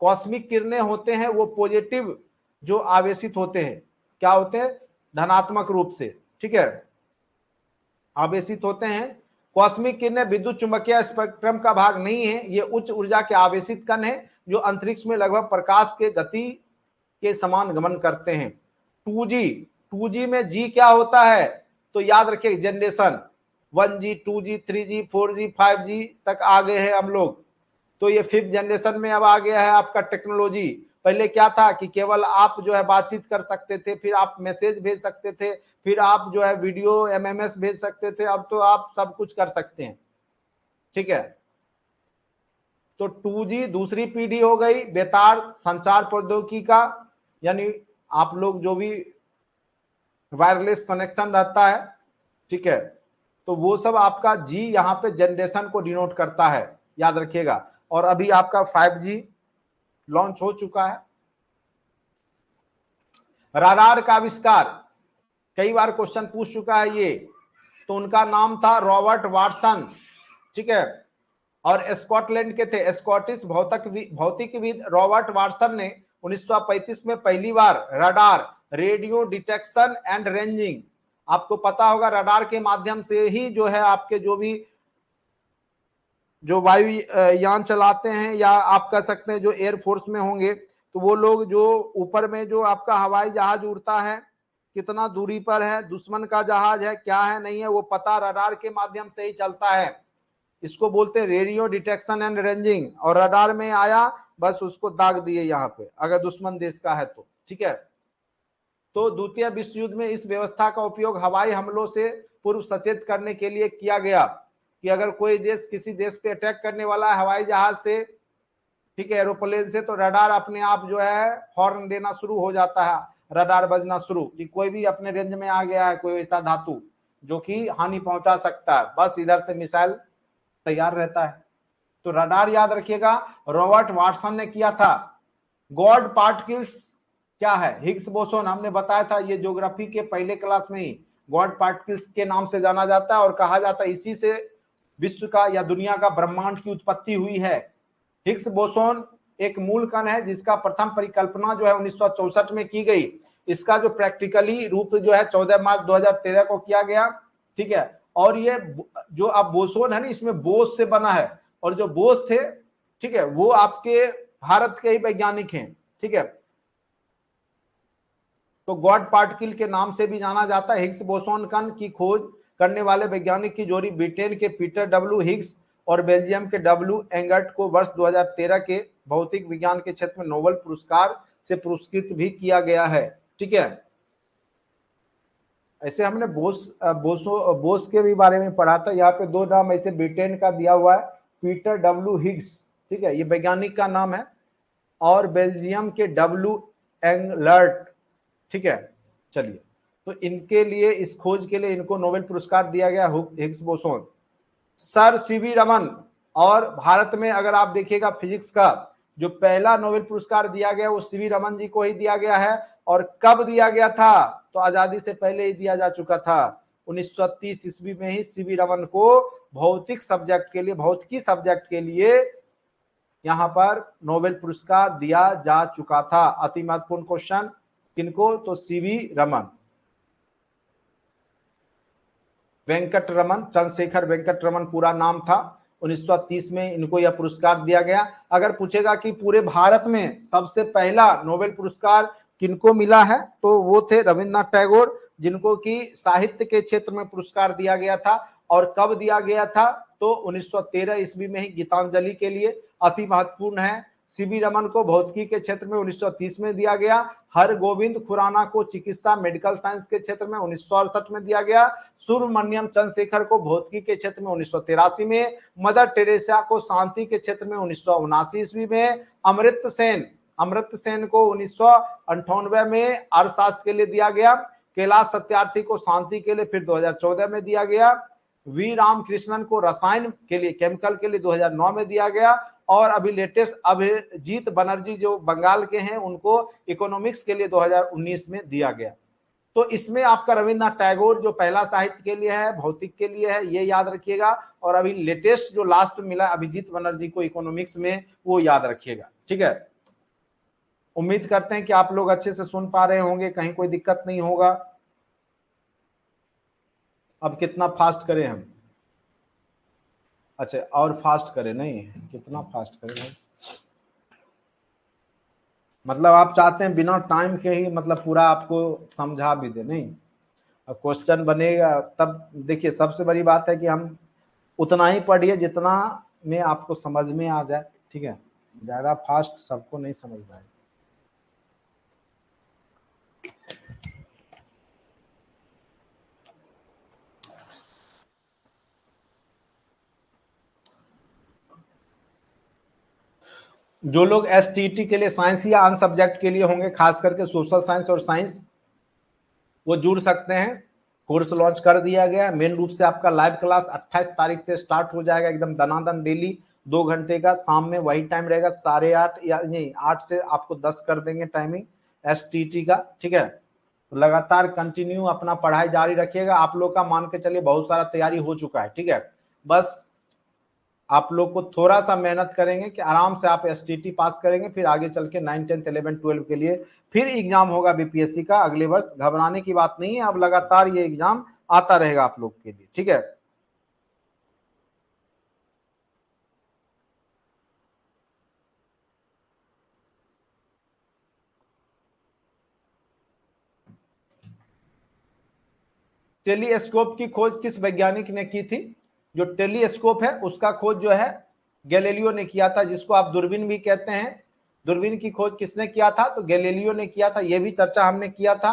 कॉस्मिक किरणें होते हैं वो पॉजिटिव जो आवेशित होते हैं, क्या होते हैं? धनात्मक रूप से। ठीक है, आवेशित होते हैं। कॉस्मिक किरणें विद्युत चुंबकीय स्पेक्ट्रम का भाग नहीं है, ये उच्च ऊर्जा के आवेशित कण है जो अंतरिक्ष में लगभग प्रकाश के गति के समान गमन करते हैं। 2G, 2G में G क्या होता है? तो याद रखिए generation, 1G, 2G, 3G, 4G, 5G तक आ गए हैं हम लोग। तो ये 5th जनरेशन में अब आ गया है आपका टेक्नोलॉजी। पहले क्या था कि केवल आप जो है बातचीत कर सकते थे, फिर आप मैसेज भेज सकते थे, फिर आप जो है वीडियो MMS भेज सकते थे, अब तो आप सब कुछ कर सकते हैं। ठीक है, तो 2G दूसरी पीढ़ी हो गई बेतार संचार प्रौद्योगिकी का, यानी आप लोग जो भी वायरलेस कनेक्शन रहता है। ठीक है, तो वो सब आपका G यहाँ पे जनरेशन को डिनोट करता है, याद रखिएगा। और अभी आपका 5G लॉन्च हो चुका है। रडार का आविष्कार कई बार क्वेश्चन पूछ चुका है ये, तो उनका नाम था रॉबर्ट वाटसन। ठीक है, और स्कॉटलैंड के थे, स्कॉटिश भौतिकविद रॉबर्ट वाटसन ने 1935 में पहली बार radar, radio detection and ranging, आपको पता होगा रडार के माध्यम से ही जो है आपके जो भी जो वायु यान चलाते हैं या आप कह सकते हैं जो एयरफोर्स में होंगे, तो वो लोग जो ऊपर में जो आपका हवाई जहाज उड़ता है कितना दूरी पर है, दुश्मन का जहाज है क्या है नहीं है, वो पता रडार के माध्यम से ही चलता है। इसको बोलते हैं रेडियो डिटेक्शन एंड रेंजिंग। और रडार में आया बस उसको दाग दिए यहाँ पे अगर दुश्मन देश का है तो। ठीक है, तो द्वितीय विश्व युद्ध में इस व्यवस्था का उपयोग हवाई हमलों से पूर्व सचेत करने के लिए किया गया कि अगर कोई देश किसी देश पे अटैक करने वाला है हवाई जहाज से, ठीक है, एरोप्लेन से, तो रडार अपने आप जो है हॉर्न देना शुरू हो जाता है, रडार बजना शुरू कि कोई भी अपने रेंज में आ गया है, कोई ऐसा धातु जो कि हानि पहुंचा सकता है, बस इधर से मिसाइल तैयार रहता है। तो रडार याद रखिएगा रॉबर्ट वाटसन ने किया था। गॉड पार्टिकल्स क्या है? Higgs boson. हमने बताया था ये ज्योग्राफी के पहले क्लास में ही, गॉड पार्टिकल्स के नाम से जाना जाता है और कहा जाता है इसी से विश्व का या दुनिया का ब्रह्मांड की उत्पत्ति हुई है। हिग्स बोसोन एक मूल कण है जिसका प्रथम परिकल्पना जो है 1964 में की गई। इसका जो प्रैक्टिकली रूप जो है 14 मार्च 2013 को किया गया, ठीक है। और ये जो आप बोसोन है ना, इसमें बोस से बना है, और जो बोस थे, ठीक है, वो आपके भारत के ही वैज्ञानिक हैं, ठीक है। तो गॉड पार्टिकल के नाम से भी जाना जाता है। हिग्स बोसोन कण की खोज करने वाले वैज्ञानिक की जोड़ी ब्रिटेन के पीटर डब्ल्यू हिग्स और बेल्जियम के डब्ल्यू एंगर्ट को वर्ष 2013 के भौतिक विज्ञान के क्षेत्र में नोबेल पुरस्कार से पुरस्कृत भी किया गया है, ठीक है। ऐसे हमने बोस के भी बारे में पढ़ा था। यहाँ पे दो नाम ऐसे ब्रिटेन का दिया हुआ है, पीटर डब्ल्यू हिग्स, ठीक है, ये वैज्ञानिक का नाम है, और बेल्जियम के डब्ल्यू एंगलर्ट, ठीक है। चलिए, तो इनके लिए, इस खोज के लिए इनको नोबेल पुरस्कार दिया गया, Higgs boson. Sir CV Raman, और भारत में अगर आप देखिएगा फिजिक्स का जो पहला नोबेल पुरस्कार दिया गया वो सीवी रमन जी को ही दिया गया है। और कब दिया गया था? तो आजादी से पहले ही दिया जा चुका था। 1930 ईस्वी में ही सीवी रमन को भौतिक सब्जेक्ट के लिए, भौतिकी सब्जेक्ट के लिए यहां पर नोबेल पुरस्कार दिया जा चुका था। अति महत्वपूर्ण क्वेश्चन, किनको? तो सीवी रमन, वेंकट रमन, चंद्रशेखर वेंकट रमन पूरा नाम था। 1930 में इनको यह पुरस्कार दिया गया। अगर पूछेगा कि पूरे भारत में सबसे पहला नोबेल पुरस्कार किनको मिला है, तो वो थे रविन्द्रनाथ टैगोर, जिनको कि साहित्य के क्षेत्र में पुरस्कार दिया गया था। और कब दिया गया था? तो 1913 ईस्वी में ही, गीतांजलि के लिए। अति महत्वपूर्ण है। सीवी रमन को भौतिकी के क्षेत्र में 1930 में दिया गया। हर गोविंद खुराना को चिकित्सा मेडिकल साइंस के क्षेत्र में 1968 में दिया गया। सुब्रमण्यम चंद्रशेखर को भौतिकी के क्षेत्र में 1983 में। मदर टेरेसा को शांति के क्षेत्र में 1979 ईस्वी में। अमृत सेन को 1998 में अर्थशास्त्र के लिए दिया गया। कैलाश सत्यार्थी को शांति के लिए फिर 2014 में दिया गया। वी रामकृष्णन को रसायन के लिए, केमिकल के लिए 2009 में दिया गया। और अभी लेटेस्ट अभिजीत बनर्जी जो बंगाल के हैं, उनको इकोनॉमिक्स के लिए 2019 में दिया गया। तो इसमें आपका रविन्द्रनाथ टैगोर जो पहला साहित्य के लिए है, भौतिक के लिए है, ये याद रखिएगा। और अभी लेटेस्ट जो लास्ट मिला अभिजीत बनर्जी को इकोनॉमिक्स में, वो याद रखिएगा, ठीक है। उम्मीद करते हैं कि आप लोग अच्छे से सुन पा रहे होंगे, कहीं कोई दिक्कत नहीं होगा। अब कितना फास्ट करें हम? अच्छा, और फास्ट करें? नहीं, कितना फास्ट करें भाई? मतलब आप चाहते हैं बिना टाइम के ही मतलब पूरा आपको समझा भी दे? नहीं, क्वेश्चन बनेगा तब। देखिए, सबसे बड़ी बात है कि हम उतना ही पढ़िए जितना में आपको समझ में आ जाए, ठीक है। ज्यादा फास्ट सबको नहीं समझ में आएगा। जो लोग एसटीटी के लिए साइंस या अन्य सब्जेक्ट के लिए होंगे, खास करके सोशल साइंस और साइंस, वो जुड़ सकते हैं। कोर्स लॉन्च कर दिया गया। मेन रूप से आपका लाइव क्लास 28 तारीख से स्टार्ट हो जाएगा, एकदम दनादन डेली 2 घंटे का। शाम में वही टाइम रहेगा, 8:30 या नहीं 8 से आपको 10 कर देंगे टाइमिंग एसटीटी का, ठीक है। तो लगातार कंटिन्यू अपना पढ़ाई जारी रखिएगा। आप लोग का मान के चलिए बहुत सारा तैयारी हो चुका है, ठीक है। बस आप लोग को थोड़ा सा मेहनत करेंगे कि आराम से आप एसटीटी पास करेंगे, फिर आगे चल के 9, 10, 11, 12 के लिए फिर एग्जाम होगा बीपीएससी का अगले वर्ष। घबराने की बात नहीं है, अब लगातार ये एग्जाम आता रहेगा आप लोग के लिए, ठीक है। टेलीस्कोप की खोज किस वैज्ञानिक ने की थी? जो टेलीस्कोप है उसका खोज जो है गैलीलियो ने किया था, जिसको आप दूरबीन भी कहते हैं। दूरबीन की खोज किसने किया था? तो गैलीलियो ने किया था। यह भी चर्चा हमने किया था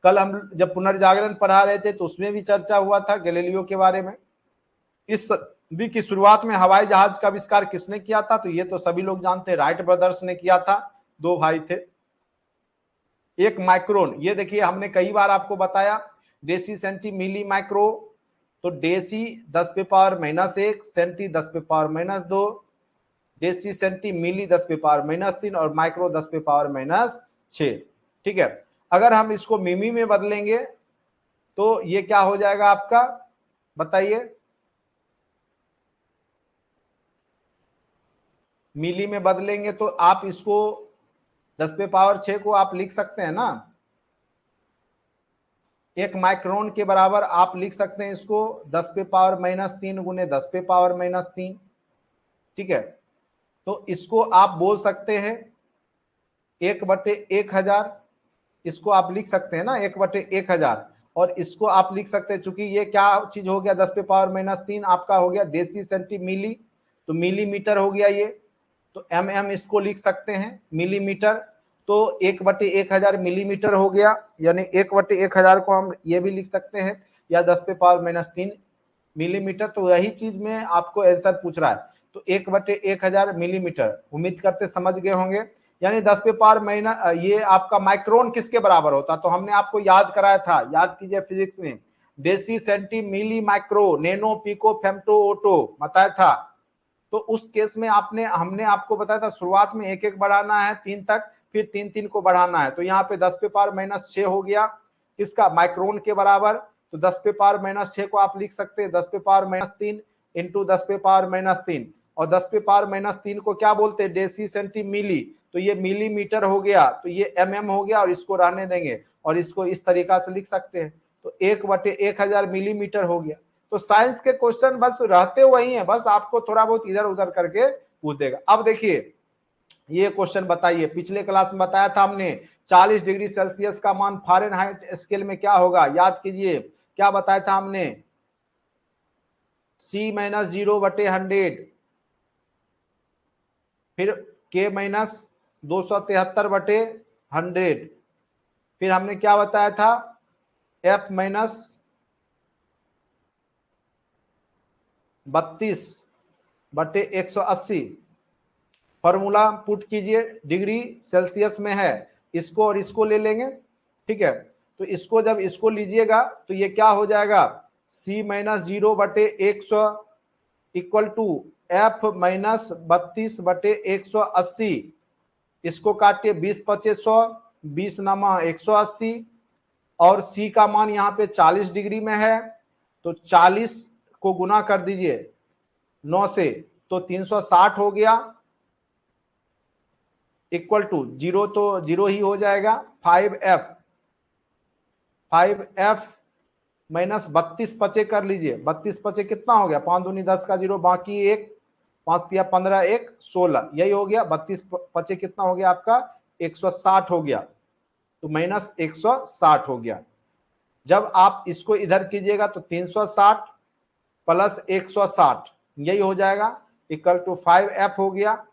कल, हम जब पुनर्जागरण पढ़ा रहे थे तो उसमें भी चर्चा हुआ था गैलीलियो के बारे में। इस सदी की शुरुआत में हवाई जहाज का आविष्कार किसने किया था? तो ये तो सभी लोग जानते हैं, राइट ब्रदर्स ने किया था। 2 भाई थे। एक माइक्रोन, ये देखिए हमने कई बार आपको बताया, डेसी सेंटी मिली माइक्रो। तो deci 10⁻⁻1, centi 10⁻⁻2, deci centi milli 10⁻⁻3 और माइक्रो 10⁻⁻3। 6। ठीक है, अगर हम इसको मिमी में बदलेंगे तो ये क्या हो जाएगा आपका, बताइए, मिली में बदलेंगे तो आप इसको 10 पे पावर 6 को आप लिख सकते हैं ना, 1 माइक्रोन के बराबर आप लिख सकते हैं इसको 10 पे पावर -3 गुने 10 पे पावर -3। ठीक है, तो इसको आप बोल सकते हैं 1/1000, इसको आप लिख सकते हैं ना 1/1000, और इसको आप लिख सकते हैं, चूंकि ये क्या चीज हो गया 10 पे पावर -3 आपका हो गया डेसी सेंटी मिली, तो मिलीमीटर हो गया ये, तो mm इसको लिख सकते हैं मिलीमीटर, तो 1/1000 मिलीमीटर हो गया, यानी 1/1000 को हम ये भी लिख सकते हैं या 10 पे पावर -3 मिलीमीटर। तो यही चीज में आपको आंसर पूछ रहा है, तो 1/1000 मिलीमीटर, उम्मीद करते समझ गए होंगे। यानी 10 पे पावर महीना ये आपका माइक्रोन किसके बराबर होता, तो हमने आपको याद कराया था, याद कीजिए फिजिक्स में, deci centi milli micro nano pico femto atto बताया था। तो उस केस में हमने आपको बताया था शुरुआत में 1 1 बढ़ाना है 3 तक, फिर 3 3 को बढ़ाना है, तो यहाँ पे 10 पे पावर -6 हो गया किसका, माइक्रोन के बराबर। तो 10 पे पावर -6 को आप लिख सकते हैं 10 पे पावर -3 इंटू 10 पे पावर -3, और 10 पे पावर -3 को क्या बोलते हैं, डेसी सेंटी मिली, तो ये मिलीमीटर हो गया, तो ये mm हो गया, और इसको रहने देंगे, और इसको इस तरीका से लिख सकते हैं, तो 1/1000 मिलीमीटर हो गया। तो साइंस के क्वेश्चन बस रहते वही हैं, बस आपको थोड़ा बहुत इधर उधर करके पूछ देगा। अब देखिए ये क्वेश्चन बताइए, पिछले क्लास में बताया था हमने 40 डिग्री सेल्सियस का मान फ़ारेनहाइट स्केल में क्या होगा, याद कीजिए क्या बताया था हमने, C-0/100, फिर K-273/100, फिर हमने क्या बताया था, F-32/180। फॉर्मूला पुट कीजिए, डिग्री सेल्सियस में है, इसको और इसको ले लेंगे। ठीक है, तो इसको जब इसको लीजिएगा तो ये क्या हो जाएगा, C-0/100 इक्वल टू F-32/180। इसको काटिए 20 25 100, 20 नमा 180, और C का मान यहाँ पे 40 डिग्री में है, तो 40 को गुना कर दीजिए 9 से, तो 360 हो गया, इक्वल टू 0, तो 0 ही हो जाएगा, 5F माइनस 32 पचे कर लीजिए, 32 पचे कितना हो गया, 5 दूनी 10 का 0, बाकी 1, 5 तिया 15, 1 16, यही हो गया, 32 पचे कितना हो गया आपका 160 हो गया, तो माइनस 160 हो गया। जब आप इसको इधर कीजिएगा तो 360 प्लस 160 यही हो जाएगा, इक्वल टू 5F हो गया।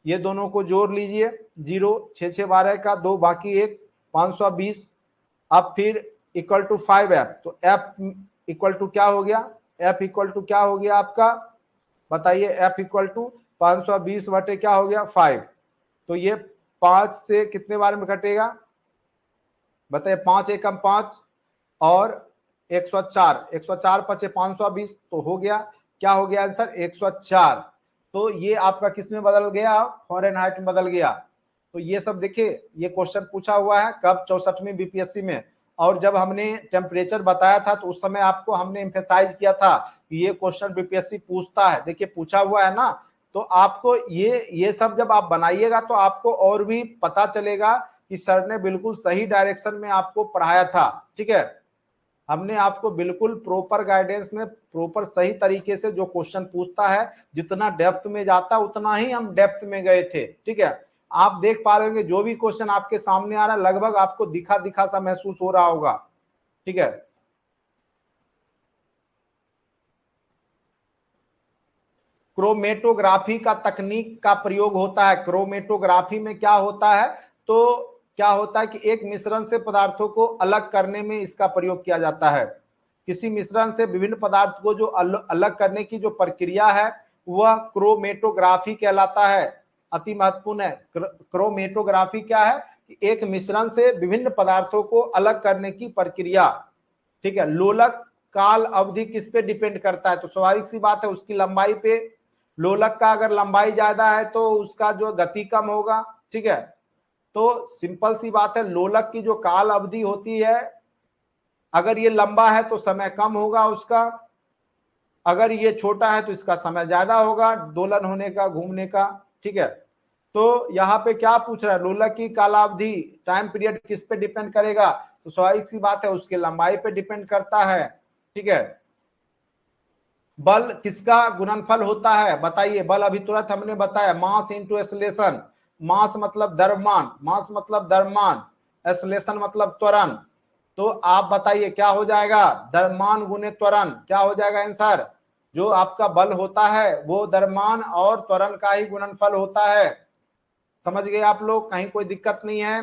ये दोनों को जोड़ लीजिए, 0 6 6 12 का 2, बाकी 1 520, अब फिर इक्वल टू 5F, तो F इक्वल टू क्या हो गया, F इक्वल टू क्या हो गया आपका, बताइए, F इक्वल टू 520 बटे क्या हो गया 5, तो ये 5 से कितने बार में कटेगा, बताइए, 5 एकम 5 और 104, 104 पचे 520, तो हो गया, क्या हो गया आंसर 104। तो ये आपका किस में बदल गया, फ़ारेनहाइट में बदल गया। तो ये सब देखिए, ये क्वेश्चन पूछा हुआ है कब, 64वीं बीपीएससी में, और जब हमने टेम्परेचर बताया था तो उस समय आपको हमने एम्फेसाइज किया था कि ये क्वेश्चन बीपीएससी पूछता है, देखिए पूछा हुआ है ना। तो आपको ये सब जब आप बनाइएगा तो आपको और भी पता चलेगा कि सर ने बिल्कुल सही डायरेक्शन में आपको पढ़ाया था। ठीक है, हमने आपको बिल्कुल प्रॉपर गाइडेंस में प्रॉपर सही तरीके से जो क्वेश्चन पूछता है, जितना डेप्थ में जाता उतना ही हम डेप्थ में गए थे। ठीक है, आप देख पा रहे होंगे जो भी क्वेश्चन आपके सामने आ रहा है लगभग आपको दिखा दिखा सा महसूस हो रहा होगा। ठीक है, क्रोमेटोग्राफी का तकनीक का प्रयोग होता है। क्रोमेटोग्राफी में क्या होता है, तो क्या होता है कि एक मिश्रण से पदार्थों को अलग करने में इसका प्रयोग किया जाता है। किसी मिश्रण से विभिन्न पदार्थ को जो अलग करने की जो प्रक्रिया है वह क्रोमेटोग्राफी कहलाता है। अति महत्वपूर्ण है, क्रोमेटोग्राफी क्या है कि एक मिश्रण से विभिन्न पदार्थों को अलग करने की प्रक्रिया। ठीक है, लोलक काल अवधि किस पे डिपेंड करता है, तो स्वाभाविक सी बात है उसकी लंबाई पे। लोलक का अगर लंबाई ज्यादा है तो उसका जो गति कम होगा। ठीक है, तो सिंपल सी बात है, लोलक की जो काल अवधि होती है, अगर ये लंबा है तो समय कम होगा उसका, अगर ये छोटा है तो इसका समय ज्यादा होगा दोलन होने का, घूमने का। ठीक है, तो यहाँ पे क्या पूछ रहा है, लोलक की कालावधि टाइम पीरियड किस पे डिपेंड करेगा, तो स्वाभाविक सी बात है उसके लंबाई पे डिपेंड करता है। ठीक है, बल किसका गुणनफल होता है बताइए, बल अभी तुरंत हमने बताया, मास इंटू एक्सेलरेशन। मास मतलब द्रव्यमान, मास मतलब द्रव्यमान, एक्सेलरेशन मतलब त्वरण। तो आप बताइए क्या हो जाएगा, द्रव्यमान गुने त्वरण, क्या हो जाएगा आंसर। जो आपका बल होता है वो द्रव्यमान और त्वरण का ही गुणनफल होता है। समझ गए आप लोग, कहीं कोई दिक्कत नहीं है।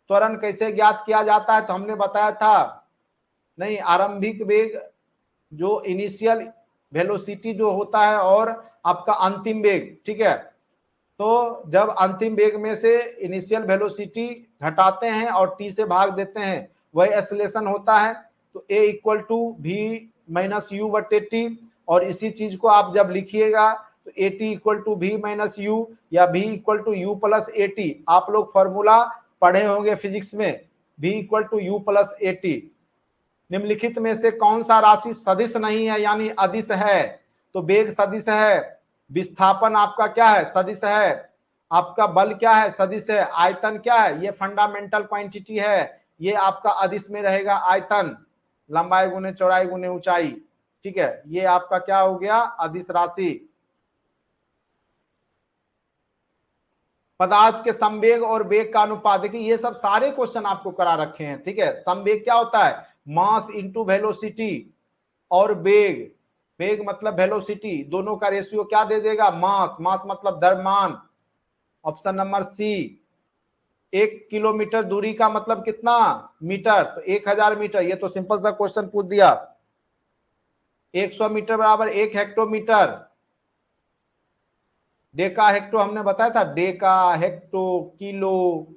त्वरण कैसे ज्ञात किया जाता है तो हमने बताया था, नहीं, आरंभिक वेग जो इनिशियल वेलोसिटी जो होता है और आपका अंतिम वेग। ठीक है, तो जब अंतिम वेग में से इनिशियल वेलोसिटी घटाते हैं और टी से भाग देते हैं, वही एक्सेलरेशन होता है। तो A equal to V minus U बटे टी, और इसी चीज को आप जब लिखिएगा तो A T equal to V minus U या V equal to U plus A T. आप लोग फॉर्मूला पढ़े होंगे फिजिक्स में, V equal to U plus A T. निम्नलिखित में से कौन सा राशि सदिश नहीं है यानी अदिश है, तो वेग सदिश है, विस्थापन आपका क्या है, सदिश है, आपका बल क्या है, सदिश है, आयतन क्या है, ये फंडामेंटल क्वांटिटी है, ये आपका अदिश में रहेगा आयतन, लंबाई गुने चौड़ाई गुने ऊंचाई। ठीक है, ये आपका क्या हो गया, अदिश राशि। पदार्थ के संवेग और वेग का अनुपात, देखिए ये सब सारे क्वेश्चन आपको करा रखे हैं। ठीक है, संवेग क्या होता है, मास इंटू वेलोसिटी, और वेग, वेग मतलब वेलोसिटी, दोनों का रेशियो क्या दे देगा, मास, मास मतलब द्रव्यमान। Option number C. 1 किलोमीटर दूरी का मतलब कितना मीटर, तो 1000 मीटर, ये तो सिंपल सा क्वेश्चन पूछ दिया। 100 मीटर बराबर 1 हेक्टोमीटर। डेका हेक्टो हमने बताया था, डेका हेक्टो किलो,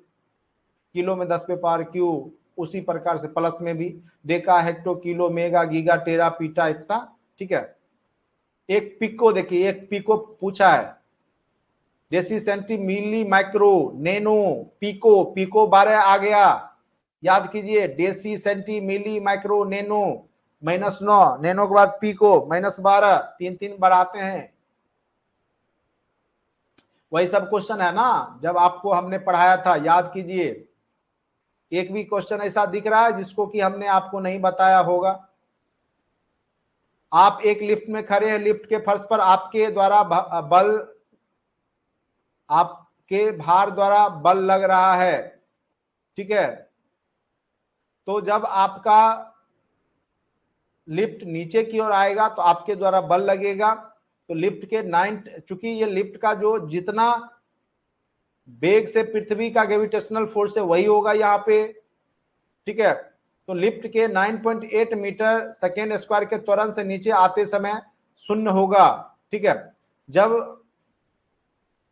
किलो में 10 पे पावर क्यू, उसी प्रकार से प्लस में भी Deka hecto kilo mega giga tera पीटा एक्सा। ठीक है, एक पिको देखिए, एक पिको पूछा है, deci centi milli micro nano pico, pico 12 आ गया, याद कीजिए, deci centi milli micro nano, -9, nano के बाद पिको -12, 3 बढ़ाते हैं। वही सब क्वेश्चन है ना जब आपको हमने पढ़ाया था, याद कीजिए। एक भी क्वेश्चन ऐसा दिख रहा है जिसको कि हमने आपको नहीं बताया होगा। आप एक लिफ्ट में खड़े हैं, लिफ्ट के फर्श पर आपके द्वारा बल, आपके भार द्वारा बल लग रहा है। ठीक है, तो जब आपका लिफ्ट नीचे की ओर आएगा तो आपके द्वारा बल लगेगा। तो लिफ्ट के 9, चूंकि ये लिफ्ट का जो जितना वेग से पृथ्वी का ग्रेविटेशनल फोर्स है वही होगा यहाँ पे। ठीक है, तो लिफ्ट के 9.8 मीटर सेकेंड स्क्वायर के त्वरण से नीचे आते समय शून्य होगा। ठीक है, जब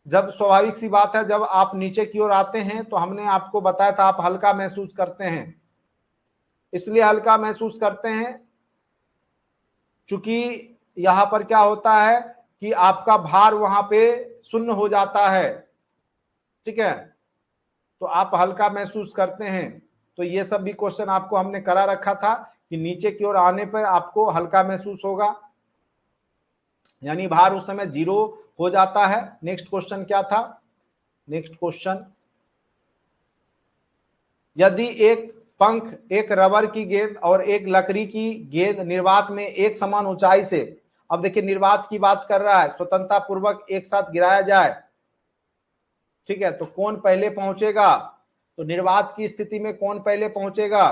जब स्वाभाविक सी बात है, जब आप नीचे की ओर आते हैं तो हमने आपको बताया था आप हल्का महसूस करते हैं, इसलिए हल्का महसूस करते हैं चूंकि यहां पर क्या होता है कि आपका भार वहां पे शून्य हो जाता है। ठीक है, तो आप हल्का महसूस करते हैं। तो ये सब भी क्वेश्चन आपको हमने करा रखा था कि नीचे की ओर आने पर आपको हल्का महसूस होगा, यानी भार उस समय 0 हो जाता है। नेक्स्ट क्वेश्चन क्या था, नेक्स्ट क्वेश्चन, यदि एक पंख, एक रबर की गेंद और एक लकड़ी की गेंद निर्वात में एक समान ऊंचाई से, अब देखिए निर्वात की बात कर रहा है, स्वतंत्रता पूर्वक एक साथ गिराया जाए, ठीक है, तो कौन पहले पहुंचेगा, तो निर्वात की स्थिति में कौन पहले पहुंचेगा,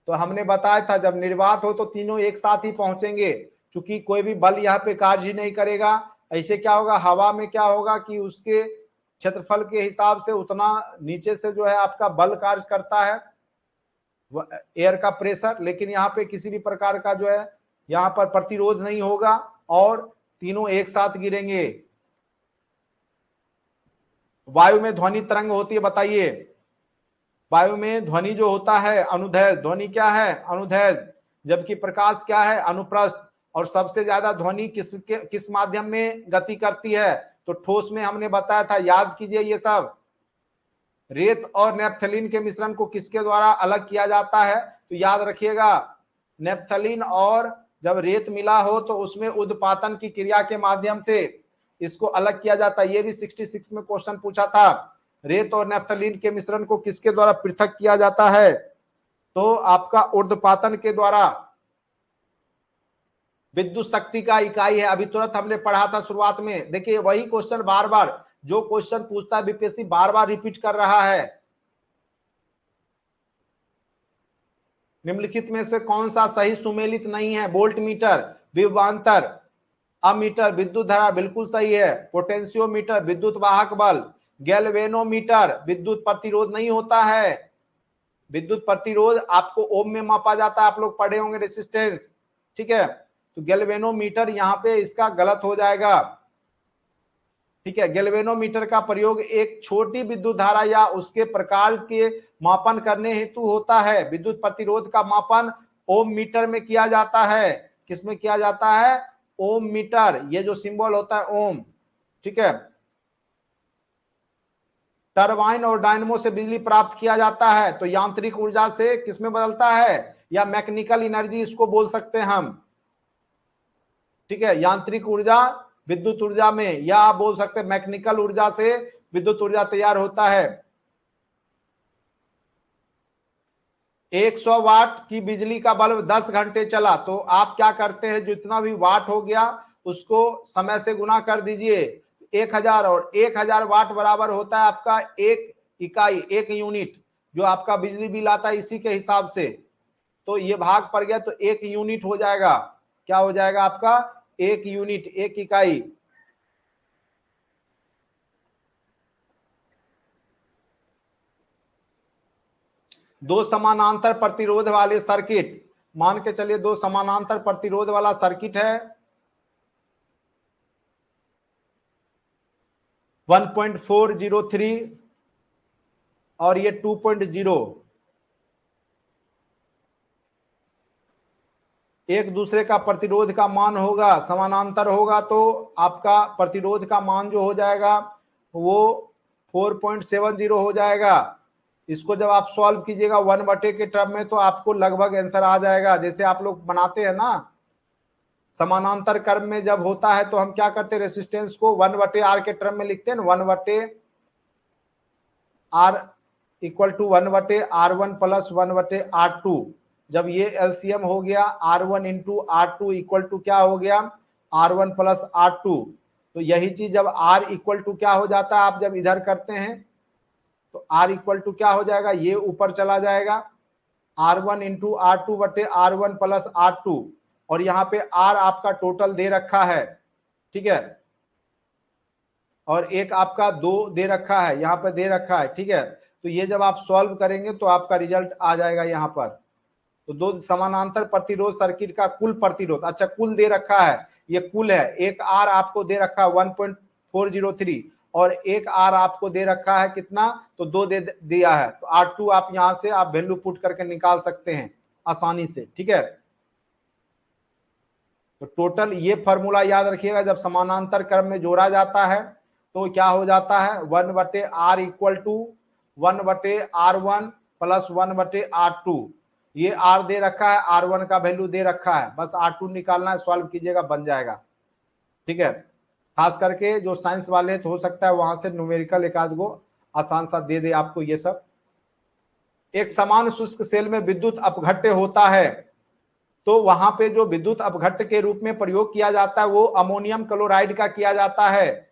तो हमने बताया था जब निर्वात हो तो तीनों एक साथ ही पहुंचेंगे, क्योंकि कोई भी बल यहाँ पे कार्य ही नहीं करेगा। ऐसे क्या होगा, हवा में क्या होगा कि उसके क्षेत्रफल के हिसाब से उतना नीचे से जो है आपका बल कार्य करता है, एयर का प्रेशर, लेकिन यहाँ पे किसी भी प्रकार का जो है यहाँ पर प्रतिरोध नहीं होगा और तीनों एक साथ गिरेंगे। वायु में ध्वनि तरंग होती है, बताइए, वायु में ध्वनि जो होता है अनुदैर्घ्य, ध्वनि क्या है अनुदैर्घ्य, जबकि प्रकाश क्या है अनुप्रस्थ। और सबसे ज्यादा ध्वनि किस माध्यम में गति करती है, तो ठोस में हमने बताया था, याद कीजिए ये सब। रेत और नेप्थलीन के मिश्रण को किसके द्वारा अलग किया जाता है? तो याद रखिएगा, नेप्थलीन और जब रेत मिला हो तो उसमें उद्पातन की क्रिया के माध्यम से इसको अलग किया जाता है। ये भी 66 में क्वेश्चन पूछा था। रेत और नेप्थलीन के मिश्रण को किसके द्वारा पृथक किया जाता है? तो आपका उर्ध्वपातन के द्वारा। विद्युत शक्ति का इकाई है, अभी तुरंत हमने पढ़ा था शुरुआत में। देखिए वही क्वेश्चन बार बार, जो क्वेश्चन पूछता है बीपीएससी बार बार रिपीट कर रहा है। निम्नलिखित में से कौन सा सही सुमेलित नहीं है? वोल्ट मीटर, विभवांतर, अमीटर, विद्युत धारा, बिल्कुल सही है। पोटेंशियोमीटर, विद्युत वाहक बल, गैल्वेनोमीटर, विद्युत प्रतिरोध नहीं होता है। विद्युत प्रतिरोध आपको ओम में मापा जाता है, आप लोग पढ़े होंगे रेसिस्टेंस, ठीक है। तो गैल्वेनोमीटर यहाँ पे इसका गलत हो जाएगा, ठीक है। गैल्वेनोमीटर का प्रयोग एक छोटी विद्युत धारा या उसके प्रकार के मापन करने हेतु होता है। विद्युत प्रतिरोध का मापन ओम मीटर में किया जाता है। किसमें किया जाता है? ओम मीटर, ये जो सिंबल होता है ओम, ठीक है। टरबाइन और डायनमो से बिजली प्राप्त किया जाता है, तो यांत्रिक ऊर्जा से किसमें बदलता है? या मैकेनिकल एनर्जी इसको बोल सकते हैं हम, ठीक है। यांत्रिक ऊर्जा विद्युत ऊर्जा में, या आप बोल सकते हैं मैकेनिकल ऊर्जा से विद्युत ऊर्जा तैयार होता है। 100 वाट की बिजली का बल्ब 10 घंटे चला, तो आप क्या करते हैं? जितना भी वाट हो गया उसको समय से गुना कर दीजिए, 1000, और 1000 वाट बराबर होता है आपका एक इकाई, एक यूनिट, जो आपका बिजली बिल आता है इसी के हिसाब से। तो ये भाग पड़ गया तो एक यूनिट हो जाएगा। क्या हो जाएगा आपका? एक यूनिट, एक इकाई। दो समानांतर प्रतिरोध वाले सर्किट, मान के चलिए दो समानांतर प्रतिरोध वाला सर्किट है, 1.403 और ये 2.0, एक दूसरे का प्रतिरोध का मान होगा, समानांतर होगा, तो आपका प्रतिरोध का मान जो हो जाएगा वो 4.70 हो जाएगा। इसको जब आप सॉल्व कीजिएगा 1/, के टर्म में, तो आपको लगभग आंसर आ जाएगा। जैसे आप लोग बनाते हैं ना, समानांतर क्रम में जब होता है तो हम क्या करते हैं? रेसिस्टेंस को 1/r के टर्म में लिखते हैं, 1/r equal to 1/r1 plus 1/r2। जब ये एलसीएम हो गया, R1 into R2 equal to क्या हो गया? R1 plus R2। तो यही चीज जब R इक्वल टू क्या हो जाता है, आप जब इधर करते हैं तो R इक्वल टू क्या हो जाएगा? ये ऊपर चला जाएगा, R1 इंटू R2 बटे R1 प्लस R2, और यहाँ पे R आपका टोटल दे रखा है, ठीक है, और एक आपका 2 दे रखा है, यहाँ पे दे रखा है, ठीक है। तो ये जब आप सॉल्व करेंगे तो आपका रिजल्ट आ जाएगा यहाँ पर। तो दो समानांतर प्रतिरोध सर्किट का कुल प्रतिरोध, अच्छा कुल दे रखा है, ये कुल है। एक R आपको दे रखा है 1.403, और एक R आपको दे रखा है कितना? तो 2 दे दिया है, तो R2 आप यहां से आप वैल्यू पुट करके निकाल सकते हैं आसानी से, ठीक है। तो टोटल ये फॉर्मूला याद रखिएगा, जब समानांतर क्रम में जोड़ा जाता है तो क्या हो जाता है? 1/r equal to 1/r1 plus 1/r2। ये R दे रखा है, R1 का वैल्यू दे रखा है, बस R2 निकालना है, सॉल्व कीजिएगा बन जाएगा, ठीक है। खास करके जो साइंस वाले तो हो सकता है वहां से न्यूमेरिकल एक आध गो आसान सा दे दे आपको ये सब। एक समान शुष्क सेल में विद्युत अपघट्य होता है, तो वहां पे जो विद्युत अपघट्य के रूप में प्रयोग किया जाता है वो अमोनियम क्लोराइड का किया जाता है,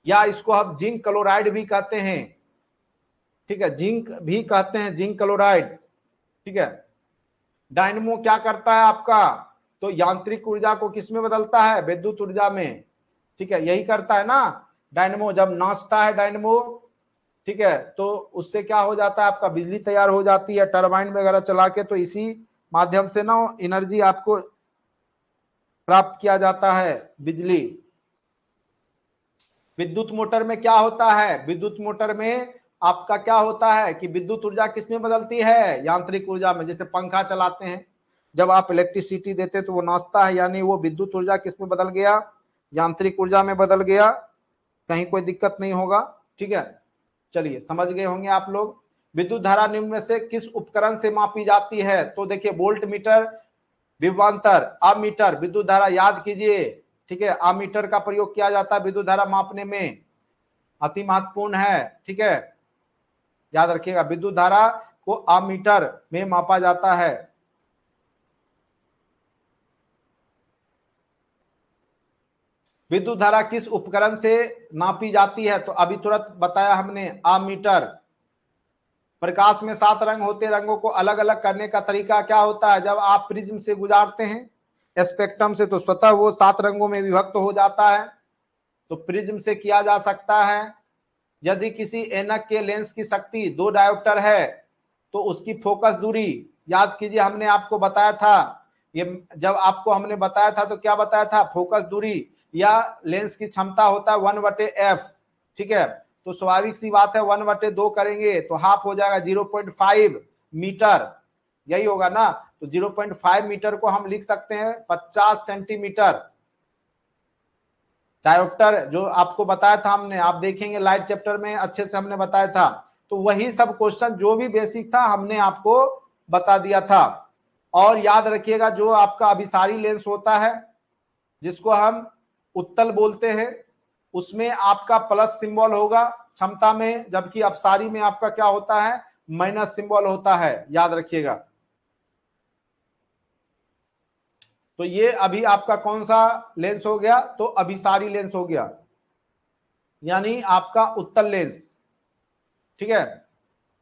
या इसको हम जिंक क्लोराइड भी कहते हैं, ठीक है, जिंक भी कहते हैं, जिंक क्लोराइड, ठीक है। डायनमो क्या करता है आपका? तो यांत्रिक ऊर्जा को किस में बदलता है? विद्युत ऊर्जा में, ठीक है, यही करता है ना। डायनमो जब नाचता है डायनमो, ठीक है, तो उससे क्या हो जाता है? आपका बिजली तैयार हो जाती है टरबाइन वगैरह चला के, तो इसी माध्यम से ना एनर्जी आपको प्राप्त किया जाता है, बिजली। विद्युत मोटर में क्या होता है? विद्युत मोटर में आपका क्या होता है कि विद्युत ऊर्जा किसमें बदलती है? यांत्रिक ऊर्जा में। जैसे पंखा चलाते हैं, जब आप इलेक्ट्रिसिटी देते हैं तो वो नाचता है, यानी वो विद्युत ऊर्जा किसमें बदल गया? यांत्रिक ऊर्जा में बदल गया। कहीं कोई दिक्कत नहीं होगा, ठीक है। चलिए समझ गए होंगे आप लोग। विद्युत धारा निम्न में से किस उपकरण से मापी जाती है? तो देखिए वोल्ट मीटर, विभवांतर, अमीटर, विद्युत धारा याद कीजिए, ठीक है। अमीटर का प्रयोग किया जाता है विद्युत धारा मापने में, अति महत्वपूर्ण है, ठीक है, याद रखिएगा। विद्युत धारा को अमीटर में मापा जाता है। विद्युत धारा किस उपकरण से नापी जाती है? तो अभी तुरंत बताया हमने, अमीटर। प्रकाश में 7 रंग होते, रंगों को अलग अलग करने का तरीका क्या होता है? जब आप प्रिज्म से गुजारते हैं स्पेक्ट्रम से, तो स्वतः वो 7 रंगों में विभक्त हो जाता है। तो प्रिज्म से किया जा सकता है। यदि किसी ऐनक के लेंस की शक्ति 2 डायोप्टर है तो उसकी फोकस दूरी, याद कीजिए हमने आपको बताया था, ये जब आपको हमने बताया था तो क्या बताया था? फोकस दूरी या लेंस की क्षमता होता है 1/f, ठीक है। तो स्वाभाविक सी बात है 1/2 करेंगे तो हाफ हो जाएगा 0.5 मीटर, यही होगा ना। तो 0.5 मीटर को हम लिख सकते हैं 50 सेंटीमीटर। डायोप्टर जो आपको बताया था हमने, आप देखेंगे लाइट चैप्टर में अच्छे से हमने बताया था। तो वही सब क्वेश्चन जो भी बेसिक था हमने आपको बता दिया था। और याद रखिएगा जो आपका अभिसारी लेंस होता है जिसको हम उत्तल बोलते हैं, उसमें आपका प्लस सिंबल होगा क्षमता में, जबकि अपसारी में आपका क्या होता है? माइनस सिंबल होता है, याद रखिएगा। तो ये अभी आपका कौन सा लेंस हो गया? तो अभिसारी लेंस हो गया, यानी आपका उत्तल लेंस, ठीक है।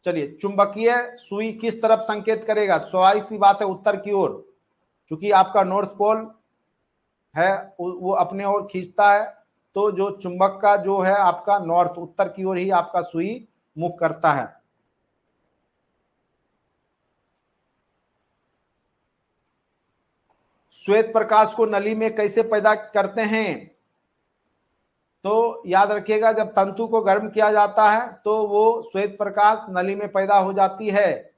चलिए, चुंबकीय सुई किस तरफ संकेत करेगा? स्वाभाविक सी बात है उत्तर की ओर, क्योंकि आपका नॉर्थ पोल है वो अपने ओर खींचता है, तो जो चुंबक का जो है आपका नॉर्थ, उत्तर की ओर ही आपका सुई मुख करता है। श्वेत प्रकाश को नली में कैसे पैदा करते हैं? तो याद रखिएगा जब तंतु को गर्म किया जाता है तो वो श्वेत प्रकाश नली में पैदा हो जाती है।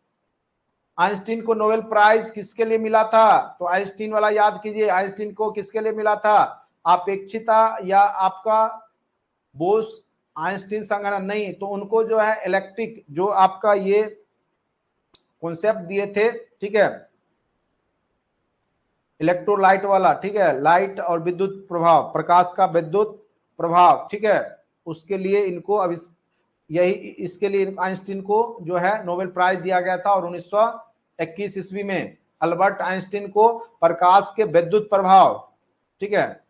आइंस्टीन को नोबेल प्राइज किसके लिए मिला था? तो आइंस्टीन वाला याद कीजिए, आइंस्टीन को किसके लिए मिला था? अपेक्षिता या आपका बोस आइंस्टीन संगणन नहीं, तो उनको जो है इलेक्ट्रिक जो आपका ये कॉन्सेप्ट दिए थे, ठीक है, इलेक्ट्रोलाइट वाला, ठीक है, लाइट और विद्युत प्रभाव, प्रकाश का विद्युत प्रभाव, ठीक है, उसके लिए इनको अब यही इसके लिए आइंस्टीन को जो है नोबेल प्राइज दिया गया था। और 1921 ईस्वी में अल्बर्ट आइंस्टीन को प्रकाश के विद्युत प्रभाव, ठीक है।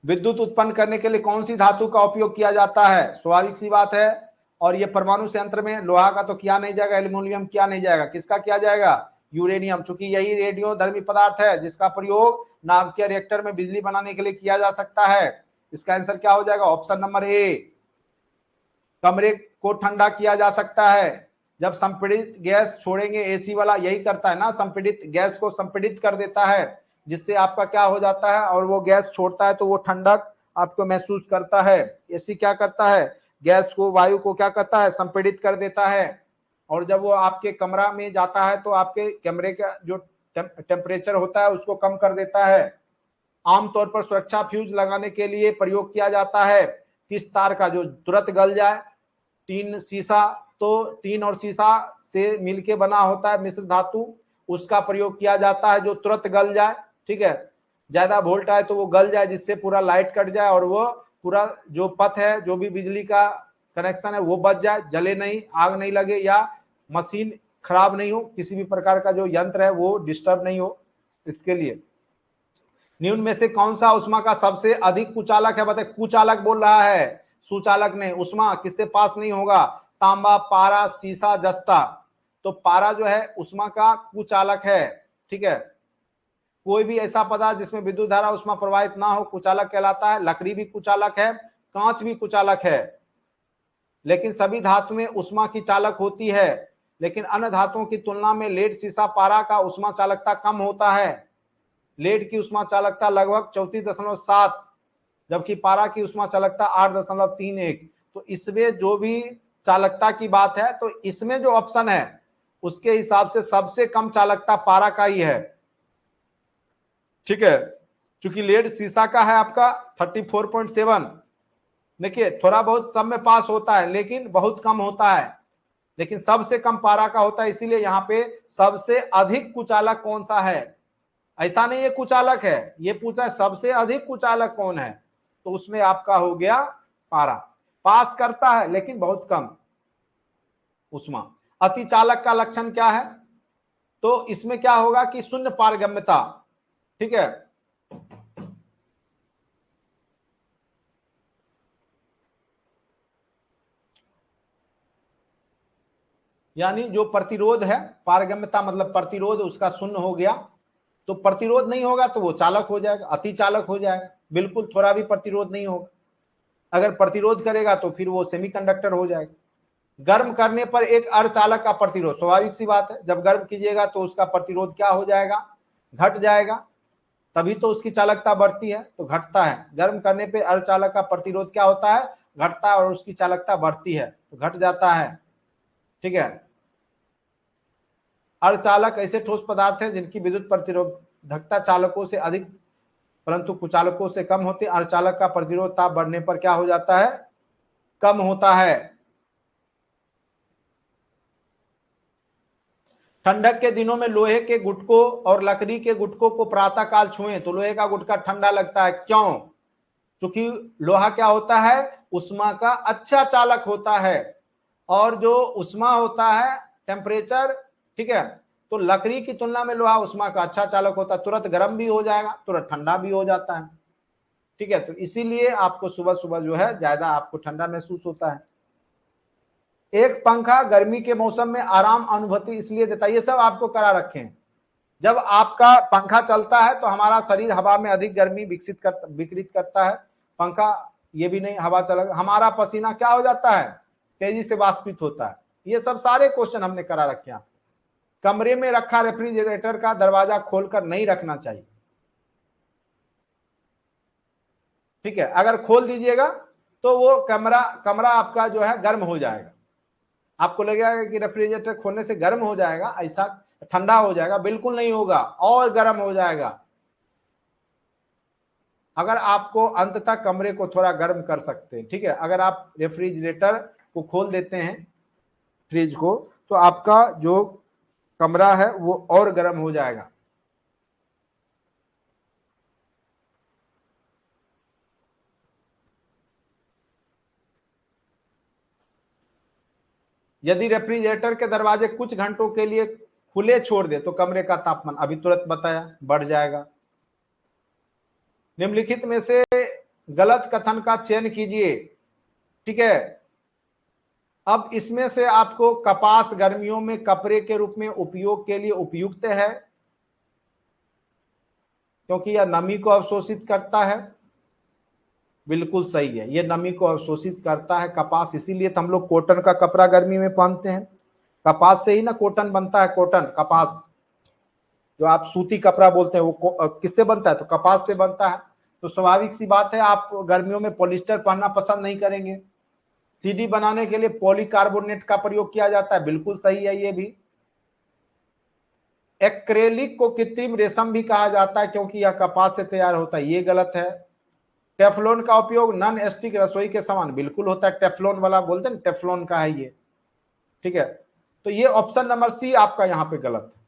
विद्युत उत्पन्न करने के लिए कौन सी धातु का उपयोग किया जाता है? स्वाभाविक सी बात है। और ये परमाणु संयंत्र में लोहा का तो किया नहीं जाएगा, एल्यूमिनियम किया नहीं जाएगा, किसका किया जाएगा? यूरेनियम, चूंकि यही रेडियोधर्मी पदार्थ है जिसका प्रयोग नाभिकीय रिएक्टर में बिजली बनाने के लिए किया जा सकता है। इसका आंसर क्या हो जाएगा? Option number A. कमरे को ठंडा किया जा सकता है जब संपीड़ित गैस छोड़ेंगे, एसी वाला यही करता है ना, संपीड़ित गैस को संपीड़ित कर देता है, जिससे आपका क्या हो जाता है, और वो गैस छोड़ता है तो वो ठंडक आपको महसूस करता है। एसी क्या करता है? गैस को, वायु को क्या करता है? संपीड़ित कर देता है। और जब वो आपके कमरा में जाता है तो आपके कमरे का जो टेम्परेचर होता है उसको कम कर देता है। आमतौर पर सुरक्षा फ्यूज लगाने के लिए प्रयोग किया जाता है किस तार का जो तुरंत गल जाए? टीन, शीशा, तो टीन और शीशा से मिलके बना होता है मिश्र धातु, उसका प्रयोग किया जाता है जो तुरंत गल जाए, ठीक है। ज्यादा वोल्ट आए तो वो गल जाए जिससे पूरा लाइट कट जाए और वो पूरा जो पथ है, जो भी बिजली का कनेक्शन है वो बच जाए, जले नहीं, आग नहीं लगे, या मशीन खराब नहीं हो, किसी भी प्रकार का जो यंत्र है वो डिस्टर्ब नहीं हो, इसके लिए। निम्न में से कौन सा उष्मा का सबसे अधिक कुचालक है? बताए, कुचालक बोल रहा है, सुचालक ने। उष्मा किससे पास नहीं होगा? तांबा, पारा, सीसा, जस्ता। तो पारा जो है उष्मा का कुचालक है, ठीक है। कोई भी ऐसा पदार्थ जिसमें विद्युत धारा उष्मा प्रवाहित ना हो कुचालक कहलाता है। लकड़ी भी कुचालक है, कांच भी कुचालक है, लेकिन सभी धातु में उष्मा की चालक होती है। लेकिन अन्य धातुओं की तुलना में लेड, सीसा, पारा का उष्मा चालकता कम होता है। लेड की उष्मा चालकता लगभग 34.7, जबकि पारा की उष्मा चालकता 8.31। तो इसमें जो भी चालकता की बात है, तो इसमें जो ऑप्शन है उसके हिसाब से सबसे कम चालकता पारा का ही है, ठीक है। चूंकि लेड शीशा का है आपका 34.7, देखिए थोड़ा बहुत सब में पास होता है लेकिन बहुत कम होता है, लेकिन सबसे कम पारा का होता है, इसीलिए यहाँ पे सबसे अधिक कुचालक कौन सा है, ऐसा नहीं है कुचालक है, ये पूछा है सबसे अधिक कुचालक कौन है, तो उसमें आपका हो गया पारा। पास करता है लेकिन बहुत कम उष्मा। अतिचालक का लक्षण क्या है, तो इसमें क्या होगा कि शून्य पारगम्यता, ठीक है, यानी जो प्रतिरोध है, पारगम्यता मतलब प्रतिरोध उसका शून्य हो गया, तो प्रतिरोध नहीं होगा तो वो चालक हो जाएगा, अति चालक हो जाएगा, बिल्कुल थोड़ा भी प्रतिरोध नहीं होगा। अगर प्रतिरोध करेगा तो फिर वो सेमीकंडक्टर हो जाएगा। गर्म करने पर एक अर्धचालक का प्रतिरोध, स्वाभाविक सी बात है, जब गर्म कीजिएगा तो उसका प्रतिरोध क्या हो जाएगा, घट जाएगा, तभी तो उसकी चालकता बढ़ती है, तो घटता है। गर्म करने पे अर्धचालक का प्रतिरोध क्या होता है, घटता है, और उसकी चालकता बढ़ती है तो घट जाता है, ठीक है। अर्धचालक ऐसे ठोस पदार्थ हैं जिनकी विद्युत प्रतिरोधकता चालकों से अधिक परंतु कुचालकों से कम होती है। अर्धचालक का प्रतिरोध ताप बढ़ने पर क्या हो जाता है, कम होता है। ठंडक के दिनों में लोहे के गुटकों और लकड़ी के गुटकों को प्रातः काल छुएं तो लोहे का गुटका ठंडा लगता है, क्यों, क्योंकि लोहा क्या होता है, उष्मा का अच्छा चालक होता है, और जो उष्मा होता है टेम्परेचर, ठीक है, तो लकड़ी की तुलना में लोहा उष्मा का अच्छा चालक होता है, तुरंत गर्म भी हो जाएगा तुरंत ठंडा भी हो जाता है, ठीक है। तो इसीलिए आपको सुबह सुबह जो है ज्यादा आपको ठंडा महसूस होता है। एक पंखा गर्मी के मौसम में आराम अनुभूति इसलिए देता है, ये सब आपको करा रखे हैं। जब आपका पंखा चलता है तो हमारा शरीर हवा में अधिक गर्मी विकृत करता है, पंखा ये भी नहीं, हवा चला हमारा पसीना क्या हो जाता है, तेजी से वाष्पित होता है। ये सब सारे क्वेश्चन हमने करा रखे हैं। कमरे में रखा रेफ्रिजरेटर का दरवाजा खोलकर नहीं रखना चाहिए, ठीक है, अगर खोल दीजिएगा तो वो कमरा आपका जो है गर्म हो जाएगा, आपको लगेगा कि रेफ्रिजरेटर खोलने से गर्म हो जाएगा, ऐसा ठंडा हो जाएगा, बिल्कुल नहीं होगा, और गर्म हो जाएगा। अगर आपको अंततः कमरे को थोड़ा गर्म कर सकते हैं, ठीक है, अगर आप रेफ्रिजरेटर को खोल देते हैं फ्रिज को तो आपका जो कमरा है वो और गर्म हो जाएगा। यदि रेफ्रिजरेटर के दरवाजे कुछ घंटों के लिए खुले छोड़ दे तो कमरे का तापमान अभी तुरंत बताया बढ़ जाएगा। निम्नलिखित में से गलत कथन का चयन कीजिए, ठीक है। अब इसमें से आपको कपास गर्मियों में कपड़े के रूप में उपयोग के लिए उपयुक्त है क्योंकि यह नमी को अवशोषित करता है, बिल्कुल सही है, ये नमी को अवशोषित करता है कपास, इसीलिए तो हम लोग कॉटन का कपड़ा गर्मी में पहनते हैं, कपास से ही ना कॉटन बनता है, कॉटन कपास जो आप सूती कपड़ा बोलते हैं वो किससे बनता है, तो कपास से बनता है। तो स्वाभाविक सी बात है आप गर्मियों में पॉलिस्टर पहनना पसंद नहीं करेंगे। सीडी बनाने के लिए पॉलीकार्बोनेट का प्रयोग किया जाता है, बिल्कुल सही है ये भी। एक्रेलिक को कृत्रिम रेशम भी कहा जाता है क्योंकि यह कपास से तैयार होता है, ये गलत है। टेफ्लॉन का उपयोग नॉन स्टिक रसोई के सामान, बिल्कुल होता है, टेफ्लॉन वाला बोलते हैं टेफ्लॉन का है ये, ठीक है। तो ये ऑप्शन नंबर सी आपका यहां पे गलत है।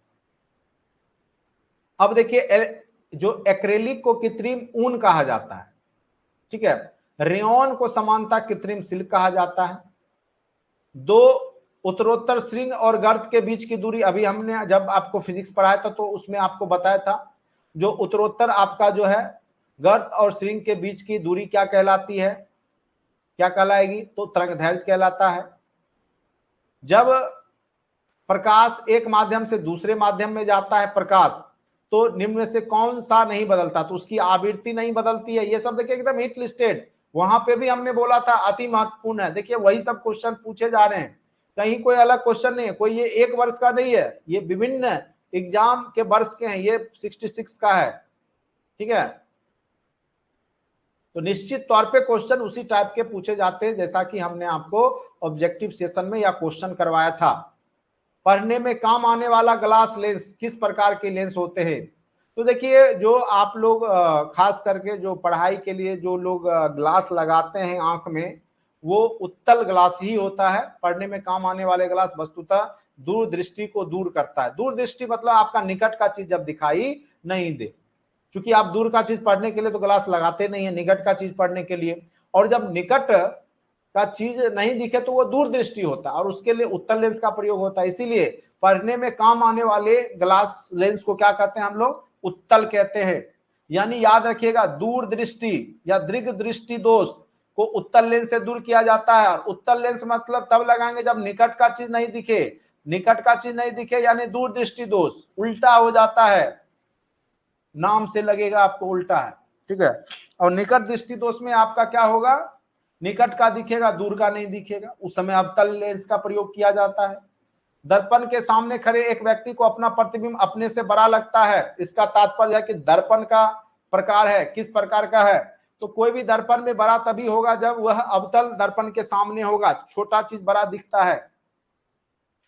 अब देखिए जो एक्रेलिक को कृत्रिम ऊन कहा जाता है, ठीक है, रेयन को समानता कृत्रिम सिल्क कहा जाता है। दो उत्तरोत्तर श्रृंग और गर्त के बीच की दूरी, अभी हमने जब आपको फिजिक्स पढ़ाया था तो उसमें आपको बताया था, जो उत्तरोत्तर आपका जो है गर्त और श्रृंग के बीच की दूरी क्या कहलाती है, क्या कहलाएगी, तो तरंगदैर्घ्य कहलाता है। जब प्रकाश एक माध्यम से दूसरे माध्यम में जाता है प्रकाश, तो निम्न में से कौन सा नहीं बदलता, तो उसकी आवृत्ति नहीं बदलती है। ये सब देखिए एकदम हिट लिस्टेड, वहां पे भी हमने बोला था अति महत्वपूर्ण है। देखिए वही सब क्वेश्चन पूछे जा रहे हैं, कहीं कोई अलग क्वेश्चन नहीं है, कोई ये एक वर्ष का नहीं है, ये विभिन्न एग्जाम के वर्ष के हैं, ये 66 का है, ठीक है। तो निश्चित तौर पे क्वेश्चन उसी टाइप के पूछे जाते हैं जैसा कि हमने आपको ऑब्जेक्टिव सेशन में या क्वेश्चन करवाया था। पढ़ने में काम आने वाला ग्लास लेंस किस प्रकार के लेंस होते हैं, तो देखिए जो आप लोग खास करके जो पढ़ाई के लिए जो लोग ग्लास लगाते हैं आंख में, वो उत्तल ग्लास ही होता है। पढ़ने में काम आने वाले ग्लास वस्तुतः दूरदृष्टि को दूर करता है। दूरदृष्टि मतलब आपका निकट का चीज जब दिखाई नहीं दे, क्योंकि आप दूर का चीज पढ़ने के लिए तो ग्लास लगाते नहीं है, निकट का चीज पढ़ने के लिए। और जब निकट का चीज नहीं दिखे तो वो दूरदृष्टि होता है, और उसके लिए उत्तल लेंस का प्रयोग होता है। इसीलिए पढ़ने में काम आने वाले ग्लास लेंस को क्या कहते हैं हम लोग? उत्तल कहते हैं। यानी याद रखिएगा, दूरदृष्टि या दीर्घ दृष्टि दोष को उत्तल लेंस से दूर किया जाता है। और उत्तल लेंस मतलब तब लगाएंगे जब निकट का चीज नहीं दिखे। निकट का चीज नहीं दिखे यानी दूरदृष्टि दोष, उल्टा हो जाता है, नाम से लगेगा आपको उल्टा है, ठीक है। और निकट दृष्टि दोष में आपका क्या होगा? निकट का दिखेगा, दूर का नहीं दिखेगा। उस समय अवतल लेंस का प्रयोग किया जाता है। दर्पण के सामने खड़े एक व्यक्ति को अपना प्रतिबिंब अपने से बड़ा लगता है, इसका तात्पर्य है कि दर्पण का प्रकार है, किस प्रकार का है? तो कोई भी दर्पण में बड़ा तभी होगा जब वह अवतल दर्पण के सामने होगा, छोटा चीज बड़ा दिखता है।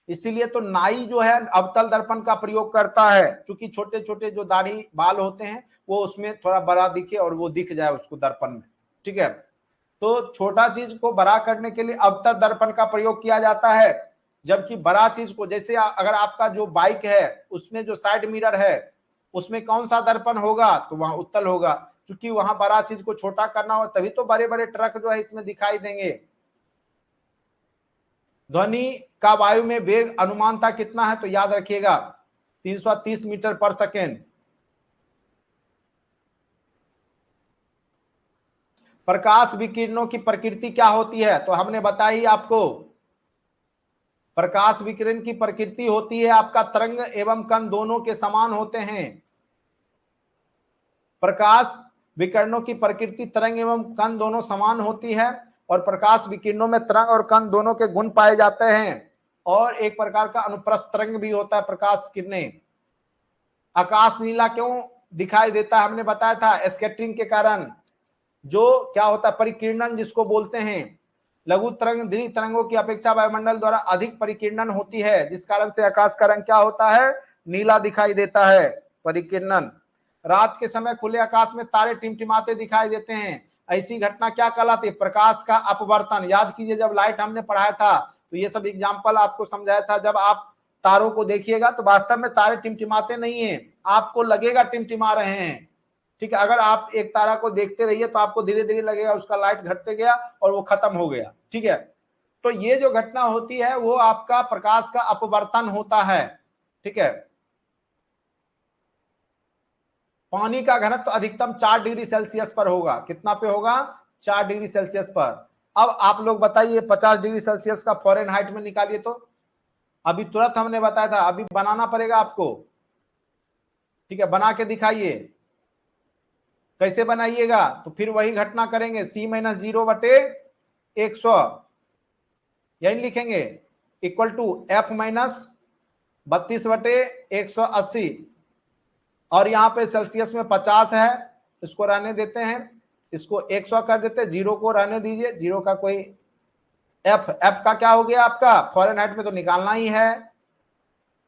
इसीलिए तो नाई जो है अवतल दर्पण का प्रयोग करता है, क्योंकि छोटे छोटे जो दाढ़ी बाल होते हैं वो उसमें थोड़ा बड़ा दिखे और वो दिख जाए उसको दर्पण में, ठीक है। तो छोटा चीज को बड़ा करने के लिए अवतल दर्पण का प्रयोग किया जाता है, जबकि बड़ा चीज को, जैसे अगर आपका जो बाइक है उसमें जो साइड मिरर है उसमें कौन सा दर्पण होगा? तो वहां उत्तल होगा, क्योंकि वहां बड़ा चीज को छोटा करना हो, तभी तो बड़े बड़े ट्रक जो है इसमें दिखाई देंगे। ध्वनि का वायु में वेग अनुमानता कितना है? तो याद रखिएगा 330 मीटर पर सेकेंड। प्रकाश विकिरणों की प्रकृति क्या होती है? तो हमने बताई आपको, प्रकाश विकिरण की प्रकृति होती है आपका तरंग एवं कण दोनों के समान होते हैं। प्रकाश विकिरणों की प्रकृति तरंग एवं कण दोनों समान होती है, और प्रकाश विकिरणों में तरंग और कण दोनों के गुण पाए जाते हैं। और एक प्रकार का अनुप्रस्थ तरंग भी होता है प्रकाश किरणें। आकाश नीला क्यों दिखाई देता है? हमने बताया था स्कैटरिंग के कारण। जो क्या होता है? परिकिरणन जिसको बोलते हैं। लघु तरंग दीर्घ तरंगों की अपेक्षा वायुमंडल द्वारा अधिक परिकिरणन होती है, जिस कारण से आकाश का रंग क्या होता है? नीला दिखाई देता है, परिकिरणन। रात के समय खुले आकाश में तारे टिमटिमाते दिखाई देते हैं, ऐसी घटना क्या कहलाती है? प्रकाश का अपवर्तन। याद कीजिए जब लाइट हमने पढ़ाया था तो ये सब एग्जाम्पल आपको समझाया था। जब आप तारों को देखिएगा तो वास्तव में तारे टिमटिमाते नहीं है, आपको लगेगा टिमटिमा रहे हैं, ठीक है। अगर आप एक तारा को देखते रहिए तो आपको धीरे धीरे लगेगा उसका लाइट घटते गया और वो खत्म हो गया, ठीक है। तो ये जो घटना होती है वो आपका प्रकाश का अपवर्तन होता है, ठीक है। पानी का घनत्व तो अधिकतम 4 डिग्री सेल्सियस पर होगा। कितना पे होगा? 4 डिग्री सेल्सियस पर। अब आप लोग बताइए 50 डिग्री सेल्सियस का फ़ारेनहाइट में निकालिए तो। अभी तुरंत हमने बताया था, अभी बनाना पड़ेगा आपको, ठीक है। बना के दिखाइए, कैसे बनाइएगा? तो फिर वही घटना करेंगे, C-0/100 यही लिखेंगे, इक्वल टू F-32/180। और यहाँ पे सेल्सियस में 50 है, इसको रहने देते हैं, इसको 100 कर देते हैं, 0 को रहने दीजिए, 0 का कोई एफ का क्या हो गया आपका? फ़ारेनहाइट में तो निकालना ही है,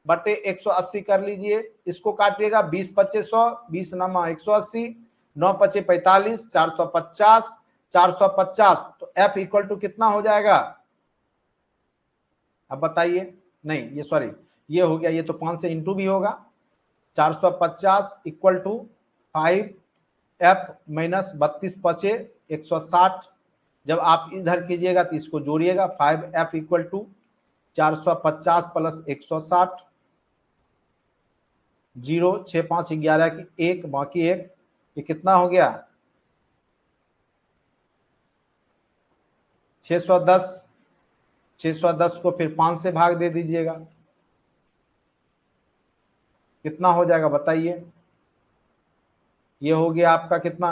बटे 180 कर लीजिए। इसको काटिएगा 20 25 100, 20 नमा 180, 9 25 45, 450, 450। तो F इक्वल टू कितना हो जाएगा? अब बताइए। नहीं ये सॉरी, ये हो गया, ये तो 5 से इंटू भी होगा। 450 इक्वल टू 5F माइनस 32 पचे 160। जब आप इधर कीजिएगा तो इसको जोड़िएगा, 5F इक्वल टू 450 प्लस 160, 0 6 5 11 की 1 बाकी 1, ये कितना हो गया? 610। 610 को फिर 5 से भाग दे दीजिएगा, कितना हो जाएगा बताइए? ये हो गया आपका कितना?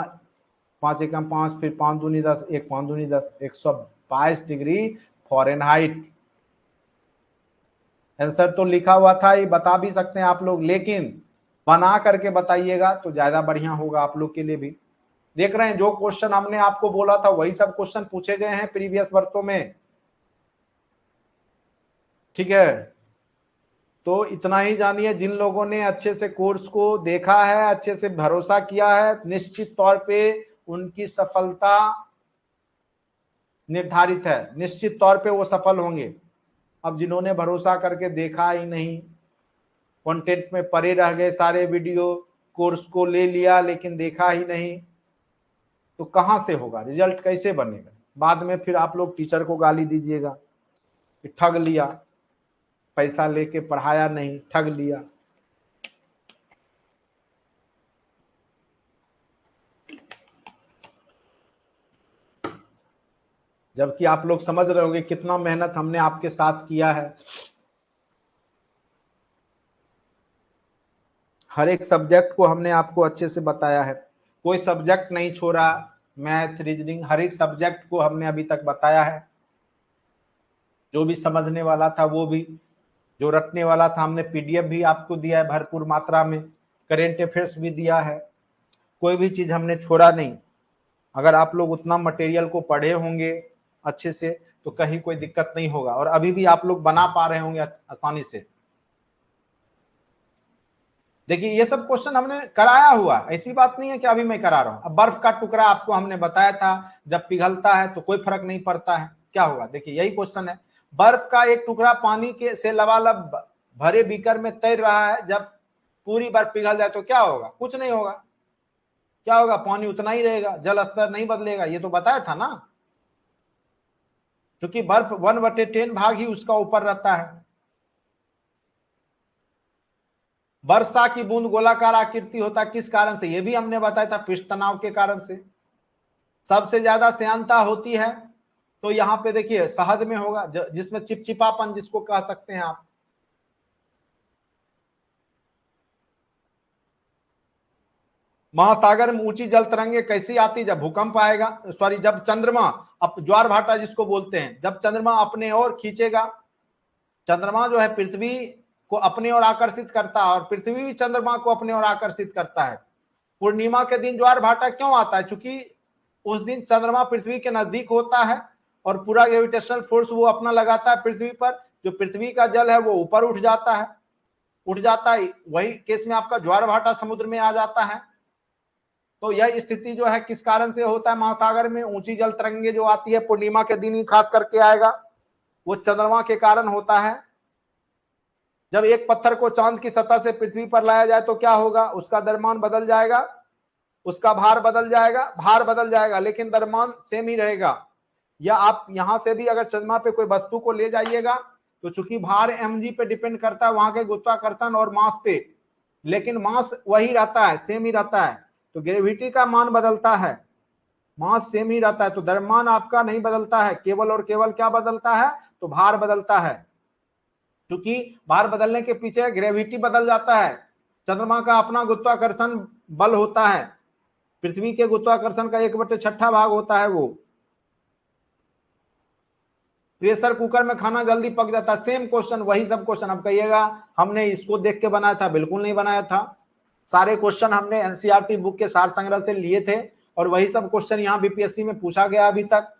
5 एकम 5, फिर 5 दूनी 10, 1 5 दूनी 10, 122 डिग्री फ़ारेनहाइट। आंसर तो लिखा हुआ था, ये बता भी सकते हैं आप लोग, लेकिन बना करके बताइएगा तो ज्यादा बढ़िया होगा आप लोग के लिए भी। देख रहे हैं जो क्वेश्चन हमने आपको बोला था वही सब क्वेश्चन पूछे गए हैं प्रीवियस वर्षों में, ठीक है। तो इतना ही जानिए, जिन लोगों ने अच्छे से कोर्स को देखा है, अच्छे से भरोसा किया है, निश्चित तौर पे उनकी सफलता निर्धारित है, निश्चित तौर पे वो सफल होंगे। अब जिन्होंने भरोसा करके देखा ही नहीं, कंटेंट में पड़े रह गए, सारे वीडियो कोर्स को ले लिया लेकिन देखा ही नहीं, तो कहां से होगा, रिजल्ट कैसे बनेगा? बाद में फिर आप लोग टीचर को गाली दीजिएगा कि ठग लिया, पैसा लेके पढ़ाया नहीं, ठग लिया। जबकि आप लोग समझ रहे होंगे कितना मेहनत हमने आपके साथ किया है। हर एक सब्जेक्ट को हमने आपको अच्छे से बताया है, कोई सब्जेक्ट नहीं छोड़ा, मैथ, रीजनिंग, हर एक सब्जेक्ट को हमने अभी तक बताया है। जो भी समझने वाला था वो भी, जो रटने वाला था हमने पीडीएफ भी आपको दिया है भरपूर मात्रा में, करेंट अफेयर्स भी दिया है, कोई भी चीज हमने छोड़ा नहीं। अगर आप लोग उतना मटेरियल को पढ़े होंगे अच्छे से तो कहीं कोई दिक्कत नहीं होगा, और अभी भी आप लोग बना पा रहे होंगे आसानी से। देखिए ये सब क्वेश्चन हमने कराया हुआ, ऐसी बात नहीं है कि अभी मैं करा रहा हूं। अब बर्फ का टुकड़ा आपको हमने बताया था, जब पिघलता है तो कोई फर्क नहीं पड़ता है, क्या होगा? देखिए यही क्वेश्चन है, बर्फ का एक टुकड़ा पानी के से लबालब भरे बीकर में तैर रहा है, जब पूरी बर्फ पिघल जाए तो क्या होगा? कुछ नहीं होगा। क्या होगा? पानी उतना ही रहेगा, जल स्तर नहीं बदलेगा, ये तो बताया था ना। क्योंकि बर्फ 1/10 भाग ही उसका ऊपर रहता है। वर्षा की बूंद गोलाकार आकृति होता है, किस कारण से? ये भी हमने बताया था, पृष्ठ तनाव के कारण से। सबसे ज्यादा श्यानता होती है तो यहाँ पे देखिए शहद में होगा, जिसमें चिपचिपापन जिसको कह सकते हैं आप। महासागर में ऊंची जल तरंगे कैसी आती? जब भूकंप आएगा, सॉरी, जब चंद्रमा, अब ज्वार भाटा जिसको बोलते हैं, जब चंद्रमा अपने ओर खींचेगा। चंद्रमा जो है पृथ्वी को अपनी ओर आकर्षित करता है और पृथ्वी भी चंद्रमा को अपनी ओर आकर्षित करता है। पूर्णिमा के दिन ज्वार भाटा क्यों आता है? क्योंकि उस दिन चंद्रमा पृथ्वी के नजदीक होता है और पूरा ग्रेविटेशनल फोर्स वो अपना लगाता है पृथ्वी पर, जो पृथ्वी का जल है वो ऊपर उठ जाता है, वही केस में आपका ज्वार भाटा समुद्र में आ जाता है। तो यह स्थिति जो है किस कारण से होता है? महासागर में ऊंची जल तरंगे जो आती है पूर्णिमा के दिन ही खास करके आएगा, वो चंद्रमा के कारण होता है। जब एक पत्थर को चांद की सतह से पृथ्वी पर लाया जाए तो क्या होगा? उसका द्रव्यमान बदल जाएगा, उसका भार बदल जाएगा, भार बदल जाएगा लेकिन द्रव्यमान सेम ही रहेगा। या आप यहां से भी अगर चंद्रमा पे कोई वस्तु को ले जाइएगा तो चूंकि भार mg पे डिपेंड करता है वहां के गुरुत्वाकर्षण और मास पे, लेकिन मास वही रहता है, सेम ही रहता है। तो ग्रेविटी का मान बदलता है, मास सेम ही रहता है, तो द्रव्यमान आपका नहीं बदलता है, केवल और केवल क्या बदलता है? तो भार बदलता है। क्योंकि भार बदलने के पीछे ग्रेविटी बदल जाता है। चंद्रमा का अपना गुरुत्वाकर्षण बल होता है, पृथ्वी के गुरुत्वाकर्षण का 1/6 भाग होता है वो। प्रेशर कुकर में खाना जल्दी पक जाता है, सेम क्वेश्चन, वही सब क्वेश्चन। अब कहिएगा हमने इसको देख के बनाया था, बिल्कुल नहीं बनाया था। सारे क्वेश्चन हमने एनसीईआरटी बुक के सार संग्रह से लिए थे और वही सब क्वेश्चन यहाँ बीपीएससी में पूछा गया अभी तक।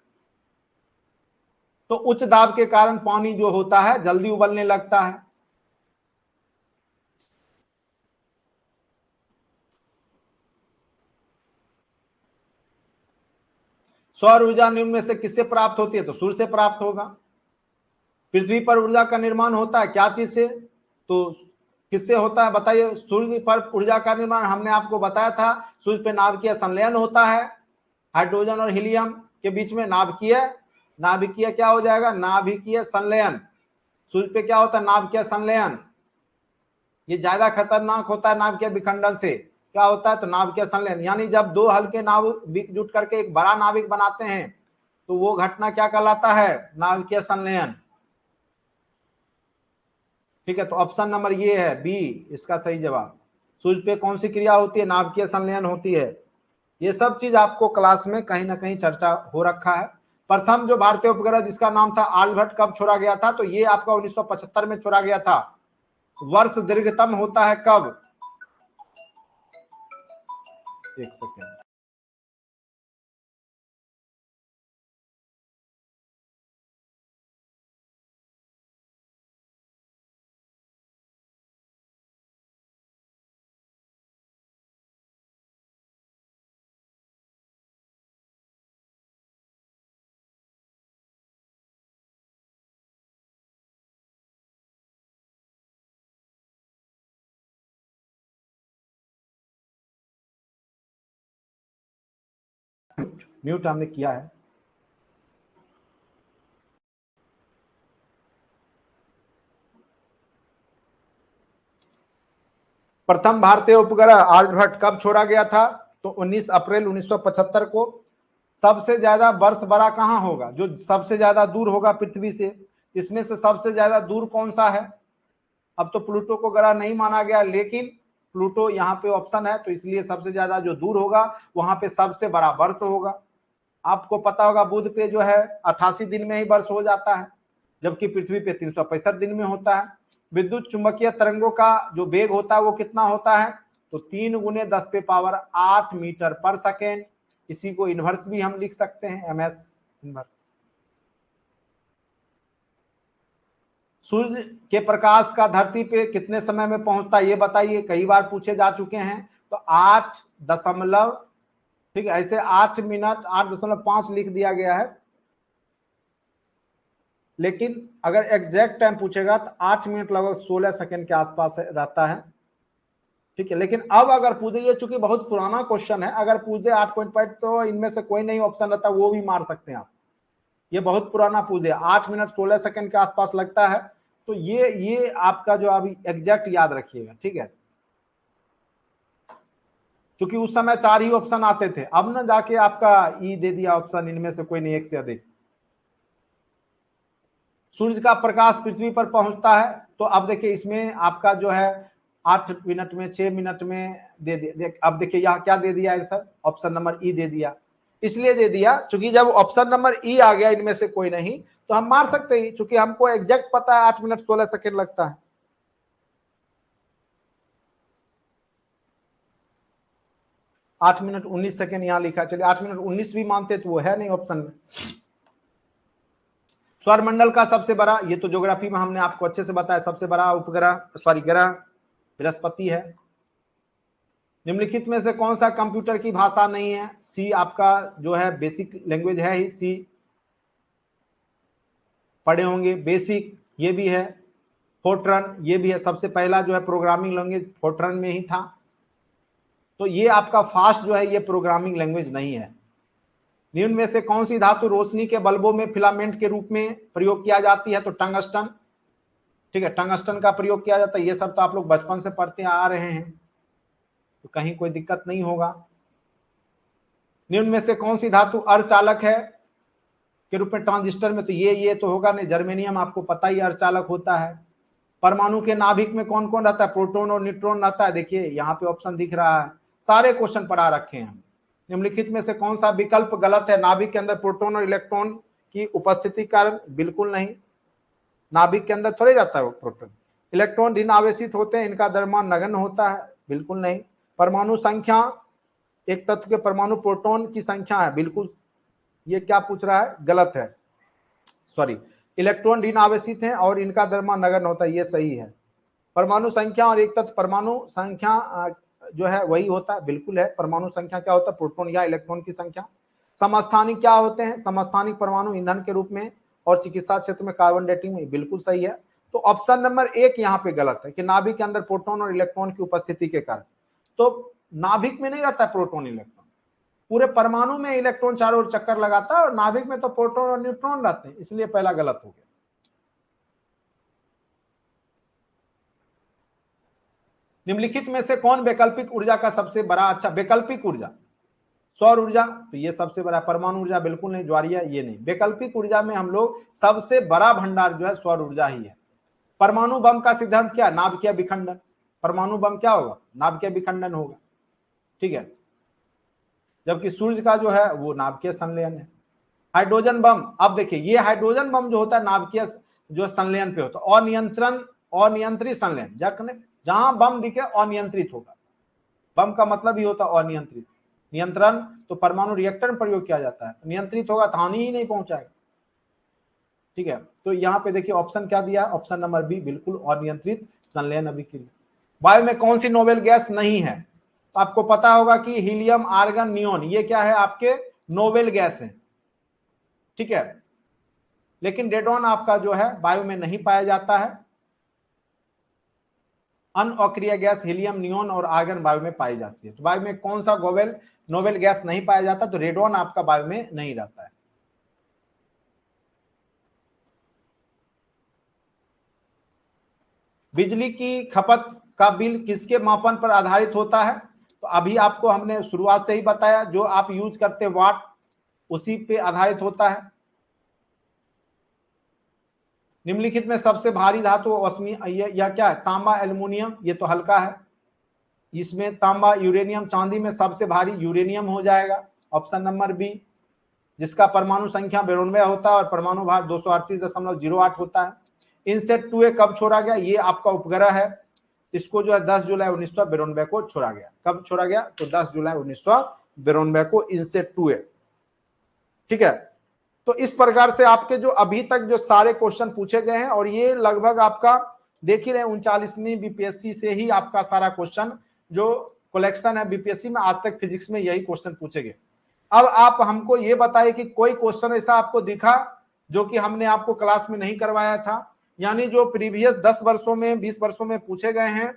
तो उच्च दाब के कारण पानी जो होता है जल्दी उबलने लगता है। सौर ऊर्जा निम्न में से किससे प्राप्त होती है? तो सूर्य से प्राप्त होगा। पृथ्वी पर ऊर्जा का निर्माण होता है क्या चीज से? तो किससे होता है बताइए? सूर्य पर ऊर्जा का निर्माण हमने आपको बताया था, सूर्य पे नाभिकीय संलयन होता है, हाइड्रोजन और हीलियम के बीच में नाभिकीय, नाभिकीय क्या हो जाएगा? नाभिकीय संलयन। सूर्य पे क्या होता है? नाभिकीय संलयन। ये ज्यादा खतरनाक होता है नाभिकीय विखंडन से। क्या होता है? तो नाभिकीय संलयन, यानी जब दो हल्के नाभिक जुट करके एक बड़ा नाभिक बनाते हैं तो वो घटना क्या कहलाता है? नाभिकीय संलयन। ठीक है, तो ऑप्शन नंबर ये है बी इसका सही जवाब। सूर्य पे कौन सी क्रिया होती है? नाभिकीय संलयन होती है। ये सब चीज आपको क्लास में कहीं ना कहीं चर्चा हो रखा है। प्रथम जो भारतीय उपग्रह जिसका नाम था आर्यभट्ट कब छोड़ा गया था? तो ये आपका 1975 में छोड़ा गया था। वर्ष दीर्घतम होता है कब? एक सेकेंड। म्यूट हमने किया है। प्रथम भारतीय उपग्रह आर्यभट्ट कब छोड़ा गया था? तो 19 अप्रैल 1975 को। सबसे ज्यादा वर्ष बड़ा कहां होगा? जो सबसे ज्यादा दूर होगा पृथ्वी से। इसमें से सबसे ज्यादा दूर कौन सा है? अब तो प्लूटो को ग्रह नहीं माना गया, लेकिन प्लूटो यहाँ पे ऑप्शन है, तो इसलिए सबसे ज्यादा जो दूर होगा वहां पे सबसे बड़ा वर्ष होगा। आपको पता होगा बुध पे जो है 88 दिन में ही वर्ष हो जाता है, जबकि पृथ्वी पे 365 दिन में होता है। विद्युत चुंबकीय तरंगों का जो वेग होता है वो कितना होता है? तो 3 गुने 10 पे पावर 8 मीटर पर सेकेंड। इसी को इनवर्स भी हम लिख सकते हैं, एमएस इनवर्स। सूर्य के प्रकाश का धरती पे कितने समय में पहुंचता है ये बताइए, कई बार पूछे जा चुके हैं। तो 8 दशमलव, ठीक है, ऐसे 8 मिनट 8.5 लिख दिया गया है, लेकिन अगर एग्जैक्ट टाइम पूछेगा तो 8 मिनट लगभग 16 सेकंड के आसपास रहता है। ठीक है, लेकिन अब अगर पूछे, ये चूंकि बहुत पुराना क्वेश्चन है, अगर पूछ दे 8.5 तो इनमें से कोई नहीं ऑप्शन रहता, वो भी मार सकते हैं आप। ये बहुत पुराना पूछ दे, 8 मिनट 16 सेकंड के आसपास लगता है। तो ये आपका जो अभी एग्जैक्ट याद रखिएगा, ठीक है। क्योंकि उस समय 4 ही ऑप्शन आते थे, अब ना जाके आपका ई दे दिया ऑप्शन, इनमें से कोई नहीं, एक से अधिक। सूर्य का प्रकाश पृथ्वी पर पहुंचता है, तो अब देखिए इसमें आपका जो है 8 मिनट में, 6 मिनट में दे दिया। अब देखिए यहाँ क्या दे दिया आंसर, ऑप्शन नंबर ई दे दिया। इसलिए दे दिया क्योंकि जब ऑप्शन नंबर ई आ गया इनमें से कोई नहीं, तो हम मार सकते ही, क्योंकि हमको एग्जैक्ट पता है 8 मिनट 16 सेकंड लगता है। 8 मिनट 19 सेकंड यहाँ लिखा, चलिए 8 मिनट 19 भी मानते तो वो है नहीं ऑप्शन में। सौरमंडल का सबसे बड़ा, ये तो ज्योग्राफी में हमने आपको अच्छे से बताया, सबसे बड़ा उपग्रह सॉरी ग्रह बृहस्पति है। निम्नलिखित में से कौन सा कंप्यूटर की भाषा नहीं है? सी आपका जो है बेसिक लैंग्वेज है ही, सी पढ़े होंगे, बेसिक ये भी है, फोर्ट्रन ये भी है, सबसे पहला जो है प्रोग्रामिंग लैंग्वेज फोर्ट्रन में ही था। तो ये आपका फास्ट जो है ये प्रोग्रामिंग लैंग्वेज नहीं है। निम्न में से कौन सी धातु रोशनी के बल्बों में फिलामेंट के रूप में प्रयोग किया जाती है? तो टंगस्टन, ठीक है, टंगस्टन का प्रयोग किया जाता है। ये सब तो आप लोग बचपन से पढ़ते आ रहे हैं, तो कहीं कोई दिक्कत नहीं होगा। निम्न में से कौन सी धातु अर्धचालक है के रूप में ट्रांजिस्टर में? तो ये तो होगा नहीं, जर्मेनियम आपको पता ही अर्धचालक होता है। परमाणु के नाभिक में कौन कौन रहता है? प्रोटॉन और न्यूट्रॉन रहता है, देखिए यहाँ पे ऑप्शन दिख रहा है, सारे क्वेश्चन पढ़ा रखे हैं। निम्नलिखित में से कौन सा विकल्प गलत है? नाभिक के अंदर प्रोटॉन और इलेक्ट्रॉन की उपस्थिति कारण? बिल्कुल नहीं, नाभिक के अंदर थोड़ी रहता है वो प्रोटॉन। इलेक्ट्रॉन ऋण आवेशित होते हैं, इनका द्रव्यमान नगण्य होता है? बिल्कुल नहीं। परमाणु संख्या, एक तत्व के परमाणु प्रोटॉन की संख्या है, बिल्कुल, ये क्या पूछ रहा है, गलत है, सॉरी। इलेक्ट्रॉन ऋण आवेशित हैं और इनका द्रव्यमान नगण्य होता है, ये सही है। परमाणु संख्या और एक तत्व परमाणु संख्या जो है वही होता है, बिल्कुल है। परमाणु संख्या क्या होता है? प्रोटॉन या इलेक्ट्रॉन की संख्या। समस्थानिक क्या होते हैं? समस्थानिक परमाणु ईंधन के रूप में और चिकित्सा क्षेत्र में कार्बन डेटिंग में, बिल्कुल सही है। तो ऑप्शन नंबर 1 यहाँ पे गलत है कि नाभिक के अंदर प्रोटॉन और इलेक्ट्रॉन की उपस्थिति के कारण। तो नाभिक में नहीं रहता है प्रोटॉन इलेक्ट्रॉन, पूरे परमाणु में इलेक्ट्रॉन चारों ओर चक्कर लगाता है, और नाभिक में तो प्रोटॉन और न्यूट्रॉन रहते हैं, इसलिए पहला गलत हो गया। निम्नलिखित में से कौन वैकल्पिक ऊर्जा का सबसे बड़ा, अच्छा वैकल्पिक ऊर्जा, सौर ऊर्जा, तो ये सबसे बड़ा। परमाणु ऊर्जा बिल्कुल नहीं, ज्वारीय ये नहीं। वैकल्पिक ऊर्जा में हम लोग सबसे बड़ा भंडार जो है सौर ऊर्जा ही है। परमाणु बम का सिद्धांत क्या? नाभिकीय विखंडन। परमाणु बम क्या होगा? नाभिकीय विखंडन होगा, ठीक है। जबकि सूर्य का जो है वो नाभिकीय संलयन है। हाइड्रोजन बम, अब देखिए ये हाइड्रोजन बम जो होता है नाभिकीय जो संलयन पे होता है, अनियंत्रित संलयन, जहां बम दिखे अनियंत्रित होगा। बम का मतलब ही होता है अनियंत्रित। नियंत्रण तो परमाणु रिएक्टर में प्रयोग किया जाता है, नियंत्रित होगा तो हानि ही नहीं पहुंचाएगा, ठीक है। तो यहाँ पे देखिए ऑप्शन क्या दिया, ऑप्शन नंबर बी, बिल्कुल अनियंत्रित संलयन अभिक्रिया। वायु में कौन सी नोबेल गैस नहीं है? तो आपको पता होगा कि हीलियम, आर्गन, नियोन, ये क्या है आपके नोबेल गैस है, ठीक है। लेकिन रेडॉन आपका जो है वायु में नहीं पाया जाता है। अन्य अक्रिय गैस हीलियम, नियोन और आर्गन वायु में पाई जाती है। तो वायु में कौन सा नोबेल नोवेल गैस नहीं पाया जाता, तो रेडॉन आपका वायु में नहीं रहता है। बिजली की खपत का बिल किसके मापन पर आधारित होता है? तो अभी आपको हमने शुरुआत से ही बताया, जो आप यूज करते वाट उसी पे आधारित होता है। निम्नलिखित में सबसे भारी धातु या क्या है? तांबा, एल्युमिनियम, ये तो हल्का है। इसमें तांबा, यूरेनियम, चांदी में सबसे भारी यूरेनियम हो जाएगा, ऑप्शन नंबर बी, जिसका परमाणु संख्या 92 होता है और परमाणु भार 238.08 होता है। इनसेट 2A कब छोड़ा गया? ये आपका उपग्रह है, इसको जो है 10 जुलाई 1992 को छोड़ा गया। कब छोड़ा गया? तो 10 जुलाई 1992 को इनसेट 2A। ठीक है, तो इस प्रकार से आपके जो अभी तक जो सारे क्वेश्चन पूछे गए हैं, और ये लगभग आपका देख ही रहे 39वीं बीपीएससी से ही आपका सारा क्वेश्चन जो कलेक्शन है बीपीएससी में, आज तक फिजिक्स में यही क्वेश्चन पूछे गए। अब आप हमको ये बताइए कि कोई क्वेश्चन ऐसा आपको दिखा जो कि हमने आपको क्लास में नहीं करवाया था, यानी जो प्रीवियस 10 वर्षों में 20 वर्षों में पूछे गए हैं,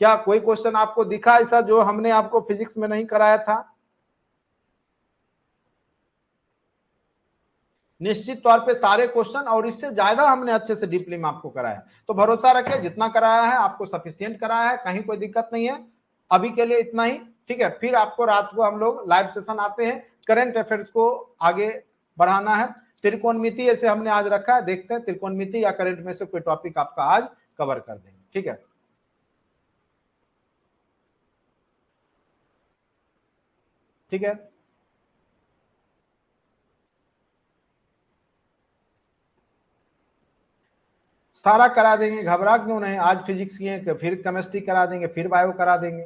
क्या कोई क्वेश्चन आपको दिखा ऐसा जो हमने आपको फिजिक्स में नहीं कराया था? निश्चित तौर पे सारे क्वेश्चन और इससे ज्यादा हमने अच्छे से डीपली में आपको कराया, तो भरोसा रखिए जितना कराया है आपको सफिशिएंट कराया है, कहीं कोई दिक्कत नहीं है। अभी के लिए इतना ही, ठीक है। फिर आपको रात को हम लोग लाइव सेशन आते हैं, करंट अफेयर्स को आगे बढ़ाना है। त्रिकोणमिति ऐसे हमने आज रखा है, देखते हैं त्रिकोणमिति या करंट में से कोई टॉपिक आपका आज कवर कर देंगे, ठीक है। ठीक है, सारा करा देंगे, घबरा क्यों नहीं। आज फिजिक्स किए, फिर केमिस्ट्री करा देंगे, फिर बायो करा देंगे।